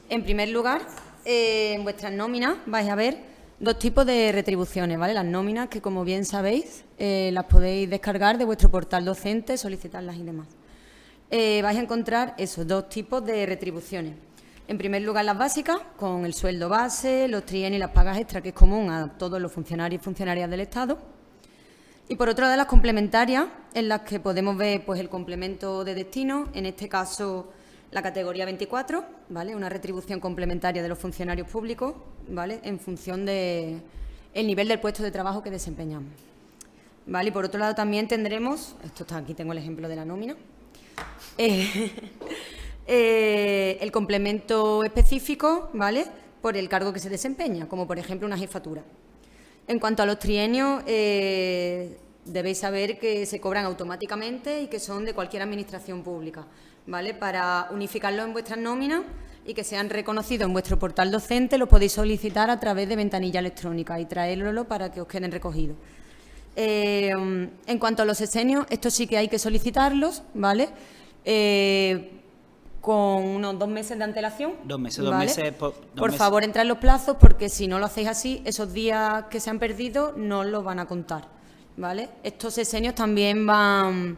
En primer lugar, en vuestras nóminas vais a ver dos tipos de retribuciones, ¿vale? Las nóminas que, como bien sabéis, las podéis descargar de vuestro portal docente, solicitarlas y demás. Vais a encontrar esos dos tipos de retribuciones. En primer lugar, las básicas, con el sueldo base, los trienios y las pagas extra, que es común a todos los funcionarios y funcionarias del Estado. Y por otro lado, las complementarias, en las que podemos ver pues, el complemento de destino, en este caso la categoría 24, ¿vale? Una retribución complementaria de los funcionarios públicos, ¿vale? En función del nivel del puesto de trabajo que desempeñamos. ¿Vale? Y por otro lado también tendremos, esto está aquí, tengo el ejemplo de la nómina, el complemento específico, ¿vale? Por el cargo que se desempeña, como por ejemplo una jefatura. En cuanto a los trienios, debéis saber que se cobran automáticamente y que son de cualquier administración pública, ¿vale? Para unificarlo en vuestras nóminas y que sean reconocidos en vuestro portal docente, lo podéis solicitar a través de ventanilla electrónica y traéroslo para que os queden recogidos. En cuanto a los sexenios, estos sí que hay que solicitarlos, ¿vale? Con unos 2 meses de antelación. 2 meses, 2 ¿vale? meses. Por favor, entrad en los plazos, porque si no lo hacéis así, esos días que se han perdido no los van a contar, ¿vale? Estos sexenios también van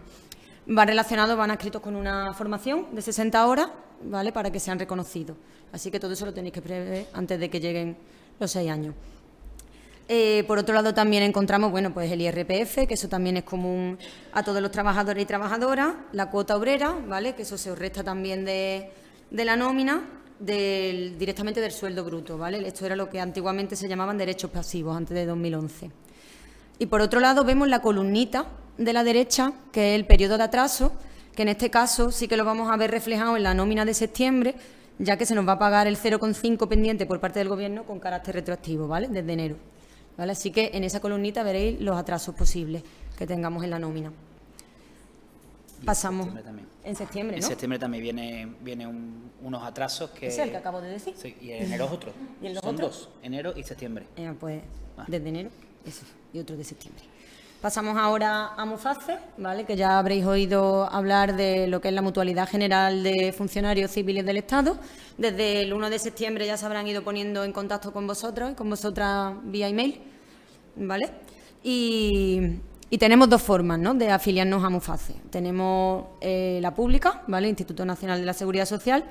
relacionados, van adscritos con una formación de 60 horas, ¿vale? Para que sean reconocidos. Así que todo eso lo tenéis que prever antes de que lleguen los 6 años. Por otro lado, también encontramos, bueno, pues el IRPF, que eso también es común a todos los trabajadores y trabajadoras, la cuota obrera, ¿vale? Que eso se os resta también de la nómina, directamente del sueldo bruto, ¿vale? Esto era lo que antiguamente se llamaban derechos pasivos, antes de 2011. Y por otro lado, vemos la columnita de la derecha, que es el periodo de atraso, que en este caso sí que lo vamos a ver reflejado en la nómina de septiembre, ya que se nos va a pagar el 0,5 pendiente por parte del Gobierno con carácter retroactivo, ¿vale? Desde enero. ¿Vale? Así que en esa columnita veréis los atrasos posibles que tengamos en la nómina. Pasamos en septiembre, ¿no? En septiembre también vienen unos atrasos que... ¿Ese es el que acabo de decir? Sí, y en enero es otro. ¿Y en los Son otros? 2, enero y septiembre. Pues desde enero, eso, y otro de septiembre. Pasamos ahora a MUFACE, ¿vale? Que ya habréis oído hablar de lo que es la Mutualidad General de Funcionarios Civiles del Estado. Desde el 1 de septiembre ya se habrán ido poniendo en contacto con vosotros y con vosotras vía email, ¿vale? Y tenemos dos formas, ¿no?, de afiliarnos a MUFACE. Tenemos la pública, ¿vale?, Instituto Nacional de la Seguridad Social,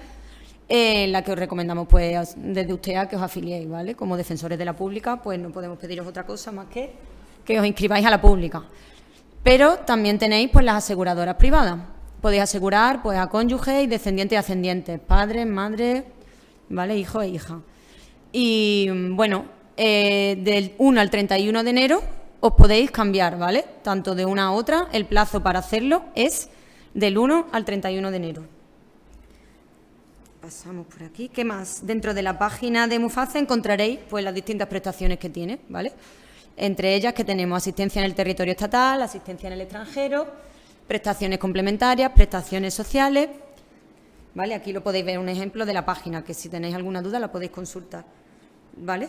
en la que os recomendamos, pues, desde USTEA que os afiliéis, ¿vale? Como defensores de la pública, pues no podemos pediros otra cosa más que os inscribáis a la pública. Pero también tenéis, pues, las aseguradoras privadas. Podéis asegurar, pues, a cónyuges y descendientes y ascendientes, padres, madres, ¿vale?, hijos e hijas. Y, bueno, del 1 al 31 de enero os podéis cambiar, ¿vale? Tanto de una a otra, el plazo para hacerlo es del 1 al 31 de enero. Pasamos por aquí. ¿Qué más? Dentro de la página de MUFACE encontraréis, pues, las distintas prestaciones que tiene, ¿vale? Entre ellas que tenemos asistencia en el territorio estatal, asistencia en el extranjero, prestaciones complementarias, prestaciones sociales, ¿vale? Aquí lo podéis ver un ejemplo de la página, que si tenéis alguna duda la podéis consultar, ¿vale?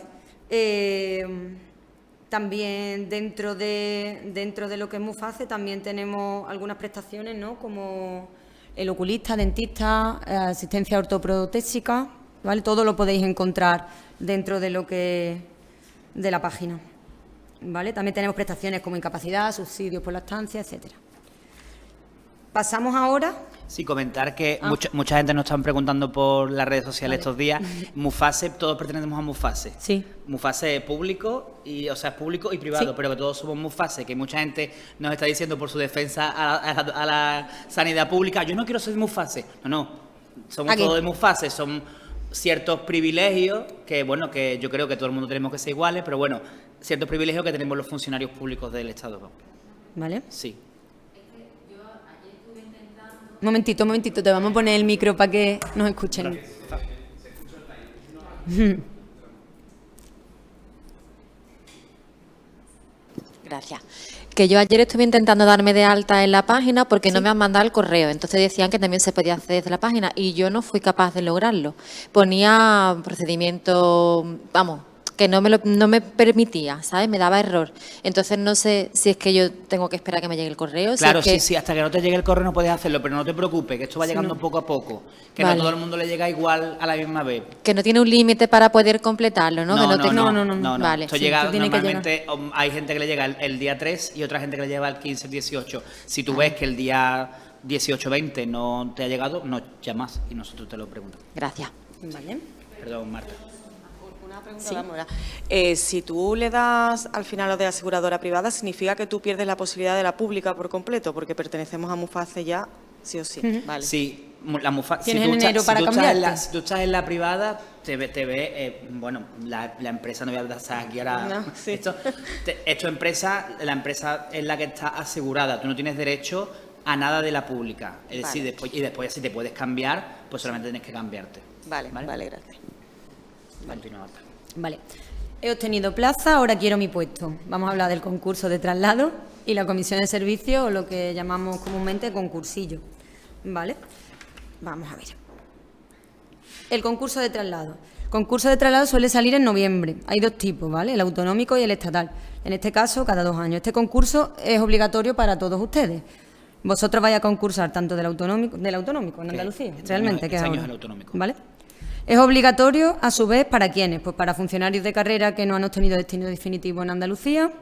También dentro de lo que es MUFACE también tenemos algunas prestaciones, ¿no?, como el oculista, dentista, asistencia ortoprotésica, ¿vale? Todo lo podéis encontrar dentro de lo que de la página, ¿vale? También tenemos prestaciones como incapacidad, subsidios por la estancia, etcétera. Pasamos ahora... Sí, comentar que mucha gente nos están preguntando por las redes sociales estos días. Mufase, todos pertenecemos a Mufase. Sí. Mufase es público, es público y privado, Sí. pero que todos somos Mufase, que mucha gente nos está diciendo por su defensa a la sanidad pública, yo no quiero ser Mufase. No, somos Aquí. todos de Mufase, son ciertos privilegios que, bueno, que yo creo que todo el mundo tenemos que ser iguales, pero bueno, ciertos privilegios que tenemos los funcionarios públicos del Estado. ¿Vale? Sí. Un momentito, te vamos a poner el micro para que nos escuchen. Gracias. Que yo ayer estuve intentando darme de alta en la página porque no me han mandado el correo. Entonces decían que también se podía acceder desde la página y yo no fui capaz de lograrlo. Ponía procedimiento, vamos, que no me permitía, ¿sabes? Me daba error. Entonces no sé si es que yo tengo que esperar a que me llegue el correo. Claro, si es que... sí, hasta que no te llegue el correo no puedes hacerlo, pero no te preocupes, que esto va llegando poco a poco, que Vale. no todo el mundo le llega igual a la misma vez. Que no tiene un límite para poder completarlo, ¿no? No, Que no, tengo- Vale. Esto Sí, llega esto tiene que normalmente, hay gente que le llega el día 3 y otra gente que le llega el 15, el 18. Si tú ves que el día 18, 20 no te ha llegado, nos llamas y nosotros te lo preguntamos. Gracias. Vale. Perdón, Marta. Una pregunta, Sí. Mora. Si tú le das al final lo de aseguradora privada, ¿significa que tú pierdes la posibilidad de la pública por completo? Porque pertenecemos a Mufase ya, sí o sí. Vale. Sí, la Mufase. Tienes enero para cambiarte. Si tú estás en la privada, te ve bueno, la empresa, no voy a estar aquí ahora. No, sí. Esto empresa, la empresa es la que está asegurada. Tú no tienes derecho a nada de la pública. Es decir, después si te puedes cambiar, pues solamente tienes que cambiarte. Vale, gracias. Continúa, Marta. Vale. He obtenido plaza, ahora quiero mi puesto. Vamos a hablar del concurso de traslado y la comisión de servicio, o lo que llamamos comúnmente concursillo. ¿Vale? Vamos a ver. El concurso de traslado. El concurso de traslado suele salir en noviembre. Hay dos tipos, ¿vale? El autonómico y el estatal. En este caso, cada 2 años. Este concurso es obligatorio para todos ustedes. Vosotros vais a concursar tanto del autonómico en Andalucía, realmente, que es este año ahora. es el autonómico. ¿Vale? Es obligatorio, a su vez, ¿para quiénes? Pues para funcionarios de carrera que no han obtenido destino definitivo en Andalucía,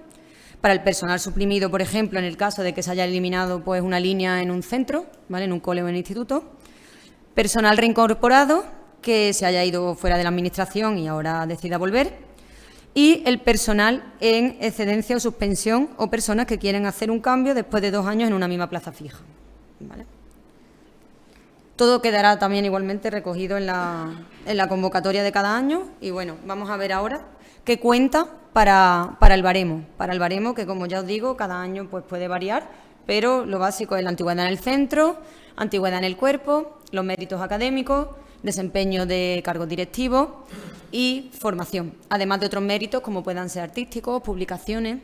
para el personal suprimido, por ejemplo, en el caso de que se haya eliminado pues una línea en un centro, ¿vale? En un cole o en un instituto, personal reincorporado que se haya ido fuera de la administración y ahora decida volver, y el personal en excedencia o suspensión o personas que quieren hacer un cambio después de 2 años en una misma plaza fija, ¿vale? Todo quedará también igualmente recogido en la convocatoria de cada año. Y bueno, vamos a ver ahora qué cuenta para el baremo. Para el baremo, que como ya os digo, cada año pues puede variar, pero lo básico es la antigüedad en el centro, antigüedad en el cuerpo, los méritos académicos, desempeño de cargos directivos y formación. Además de otros méritos como puedan ser artísticos, publicaciones,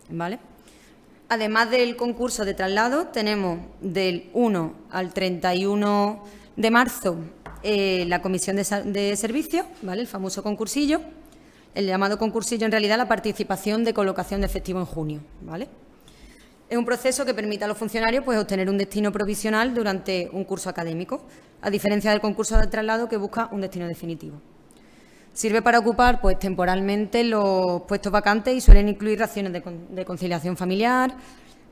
¿vale? Además del concurso de traslado, tenemos del 1 al 31 de marzo la comisión de servicios, ¿vale? El famoso concursillo. El llamado concursillo, en realidad, la participación de colocación de efectivo en junio, ¿vale? Es un proceso que permite a los funcionarios pues, obtener un destino provisional durante un curso académico, a diferencia del concurso de traslado que busca un destino definitivo. Sirve para ocupar pues, temporalmente los puestos vacantes y suelen incluir raciones de conciliación familiar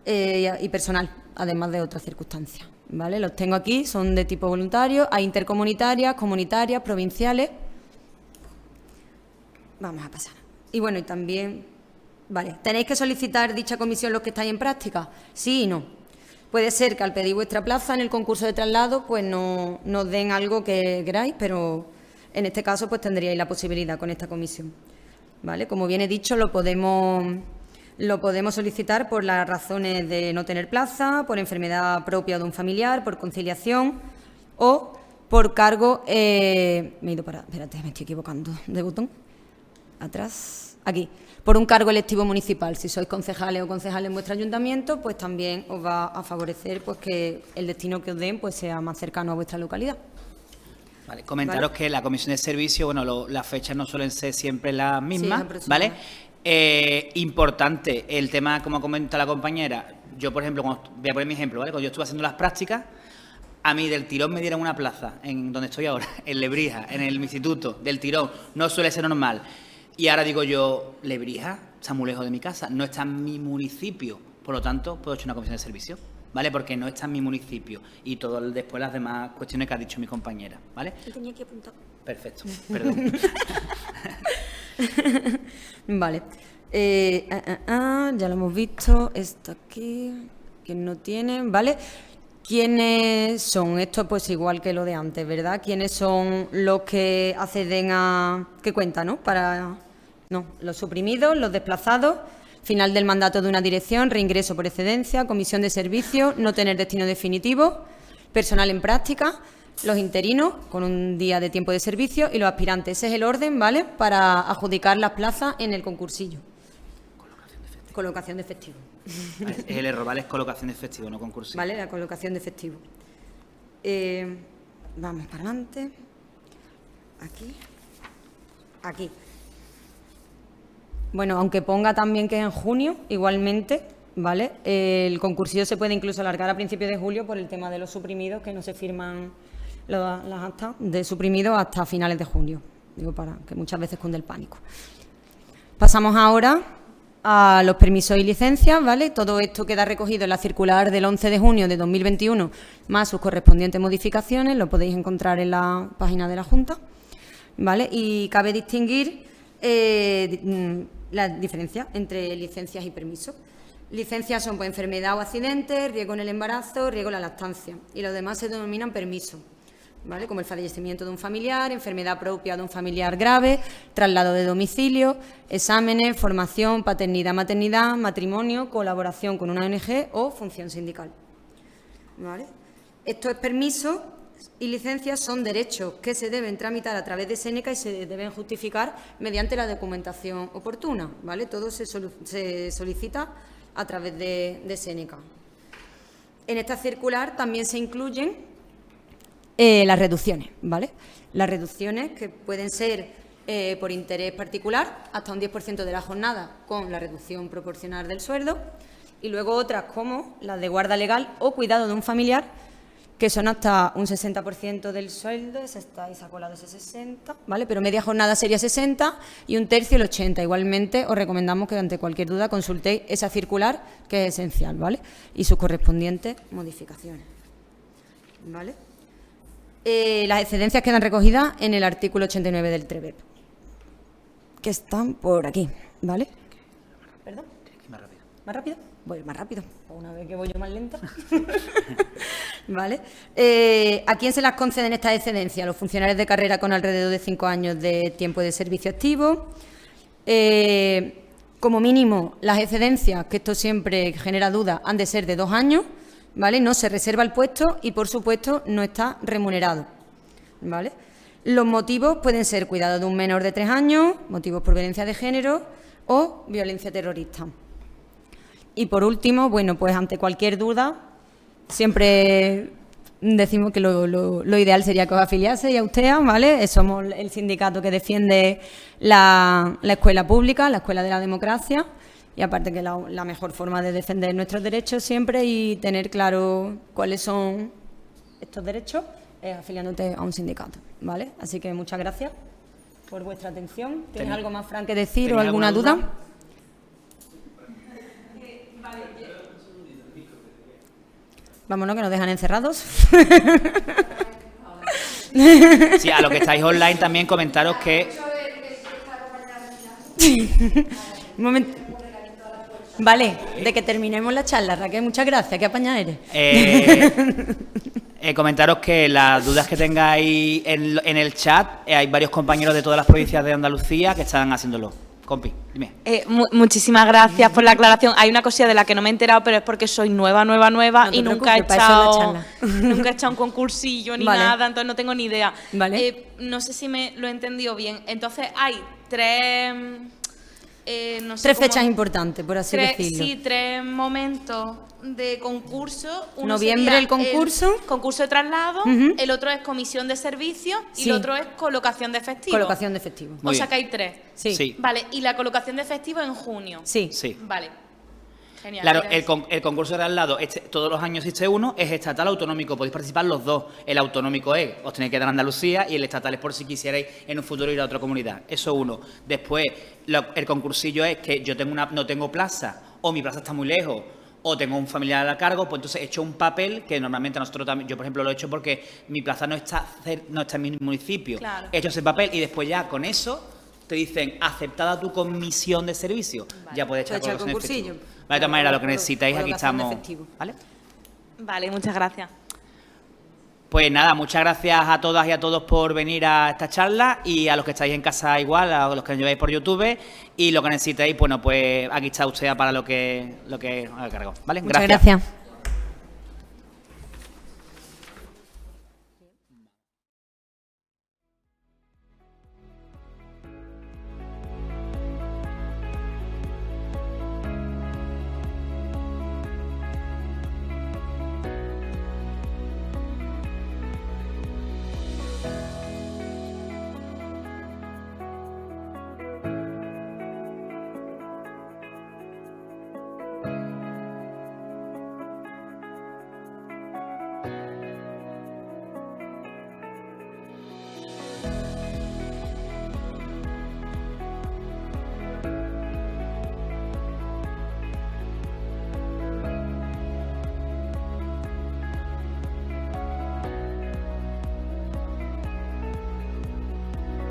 y personal, además de otras circunstancias, ¿vale? Los tengo aquí, son de tipo voluntario, hay intercomunitarias, comunitarias, provinciales. Vamos a pasar. Y bueno, y también, vale, ¿tenéis que solicitar dicha comisión los que estáis en práctica? Sí y no. Puede ser que al pedir vuestra plaza en el concurso de traslado, pues no os den algo que queráis, pero en este caso pues tendríais la posibilidad con esta comisión, ¿vale? Como bien he dicho, lo podemos solicitar por las razones de no tener plaza, por enfermedad propia de un familiar, por conciliación o por cargo... me he ido para... Espérate, me estoy equivocando de botón. Atrás, aquí. Por un cargo electivo municipal. Si sois concejales o concejales en vuestro ayuntamiento, pues también os va a favorecer pues que el destino que os den pues sea más cercano a vuestra localidad. Vale, comentaros que la comisión de servicio, bueno, las fechas no suelen ser siempre las mismas, Sí, ¿vale? Importante el tema, como comenta la compañera, yo, por ejemplo, voy a poner mi ejemplo, ¿vale? Cuando yo estuve haciendo las prácticas, a mí del tirón me dieron una plaza, en donde estoy ahora, en Lebrija, en el instituto, del tirón, no suele ser normal. Y ahora digo yo, Lebrija está muy lejos de mi casa, no está en mi municipio, por lo tanto, puedo echar una comisión de servicio. ¿vale? Porque no está en mi municipio. Y después las demás cuestiones que ha dicho mi compañera, ¿vale? Yo tenía que apuntar. Perfecto, perdón. Vale. Ya lo hemos visto. Esto aquí, que no tiene, ¿vale? ¿Quiénes son? Esto pues igual que lo de antes, ¿verdad? ¿Quiénes son los que acceden a... ¿Qué cuenta, no? No, los suprimidos, los desplazados, final del mandato de una dirección, reingreso por excedencia, comisión de servicio, no tener destino definitivo, personal en práctica, los interinos con un día de tiempo de servicio y los aspirantes. Ese es el orden, ¿vale?, para adjudicar las plazas en el concursillo. Colocación de efectivo. Es el error, ¿vale? Es colocación de efectivo, no concursillo. Vale, la colocación de efectivo. Vamos para adelante. Aquí. Bueno, aunque ponga también que es en junio, igualmente, ¿vale? El concursillo se puede incluso alargar a principios de julio por el tema de los suprimidos, que no se firman las actas de suprimidos hasta finales de junio. Digo, para que muchas veces cunde el pánico. Pasamos ahora a los permisos y licencias, ¿vale? Todo esto queda recogido en la circular del 11 de junio de 2021, más sus correspondientes modificaciones, lo podéis encontrar en la página de la Junta, ¿vale? Y cabe distinguir la diferencia entre licencias y permisos. Licencias son por enfermedad o accidente, riesgo en el embarazo, riesgo en la lactancia, y los demás se denominan permisos, ¿vale? Como el fallecimiento de un familiar, enfermedad propia de un familiar grave, traslado de domicilio, exámenes, formación, paternidad, maternidad, matrimonio, colaboración con una ONG o función sindical, ¿vale? Estos permisos y licencias son derechos que se deben tramitar a través de Seneca y se deben justificar mediante la documentación oportuna, ¿vale? Todo se solicita a través de Seneca. En esta circular también se incluyen las reducciones, ¿vale? Las reducciones que pueden ser por interés particular, hasta un 10% de la jornada con la reducción proporcional del sueldo, y luego otras como las de guarda legal o cuidado de un familiar, que son hasta un 60% del sueldo, ese está ahí, se ha colado ese 60, ¿vale? Pero media jornada sería 60 y un tercio el 80. Igualmente os recomendamos que ante cualquier duda consultéis esa circular, que es esencial, ¿vale? Y sus correspondientes modificaciones, ¿vale? Las excedencias quedan recogidas en el artículo 89 del TREBEP, que están por aquí, ¿vale? ¿Perdón? Más rápido. ¿Más rápido? Voy más rápido, una vez que voy yo más lenta. ¿Vale? ¿A quién se las conceden estas excedencias? Los funcionarios de carrera con alrededor de 5 años de tiempo de servicio activo. Como mínimo, las excedencias, que esto siempre genera dudas, han de ser de 2 años, ¿vale? No se reserva el puesto y, por supuesto, no está remunerado, ¿vale? Los motivos pueden ser cuidado de un menor de 3 años, motivos por violencia de género o violencia terrorista. Y por último, bueno, pues ante cualquier duda, siempre decimos que lo ideal sería que os afiliase a USTEA, ¿vale? Somos el sindicato que defiende la escuela pública, la escuela de la democracia, y aparte que la mejor forma de defender nuestros derechos siempre y tener claro cuáles son estos derechos es afiliándote a un sindicato, ¿vale? Así que muchas gracias por vuestra atención. ¿Tienes algo más, Fran, que decir o alguna duda? Vámonos, que nos dejan encerrados. Sí, a los que estáis online también comentaros que... Un momento. Vale, de que terminemos la charla, Raquel, muchas gracias, qué apañada eres. Comentaros que las dudas que tengáis en el chat, hay varios compañeros de todas las provincias de Andalucía que están haciéndolo. Compi, dime. Muchísimas gracias por la aclaración. Hay una cosilla de la que no me he enterado, pero es porque soy nueva y nunca he echado un concursillo ni nada, entonces no tengo ni idea. Vale. No sé si me lo he entendido bien. Entonces hay tres fechas importantes, por así decirlo. Sí, 3 momentos de concurso. Uno noviembre el concurso. Concurso de traslado, el otro es comisión de servicio y el otro es colocación de efectivo. Colocación de efectivo. O sea que hay 3. Sí. Vale, y la colocación de efectivo en junio. Sí. Vale. Genial. Claro, el concurso de traslado, todos los años existe uno, es estatal autonómico, podéis participar los dos. El autonómico os tenéis que dar a Andalucía y el estatal es por si quisierais en un futuro ir a otra comunidad. Eso uno. Después, el concursillo es que yo no tengo plaza, o mi plaza está muy lejos, o tengo un familiar a cargo, pues entonces he hecho un papel que normalmente nosotros también, yo por ejemplo lo he hecho porque mi plaza no está en mi municipio. Claro. He hecho ese papel y después ya con eso te dicen aceptada tu comisión de servicio, ya puedes echar Puedes echar colocación en concursillo. efectivo. Vale, de todas maneras, lo que necesitáis, aquí Colocación de estamos. efectivo. ¿Vale? Vale, muchas gracias. Pues nada, muchas gracias a todas y a todos por venir a esta charla y a los que estáis en casa igual, a los que nos lleváis por YouTube y lo que necesitéis, bueno, pues aquí está usted para lo que haga cargo. ¿Vale? Muchas gracias.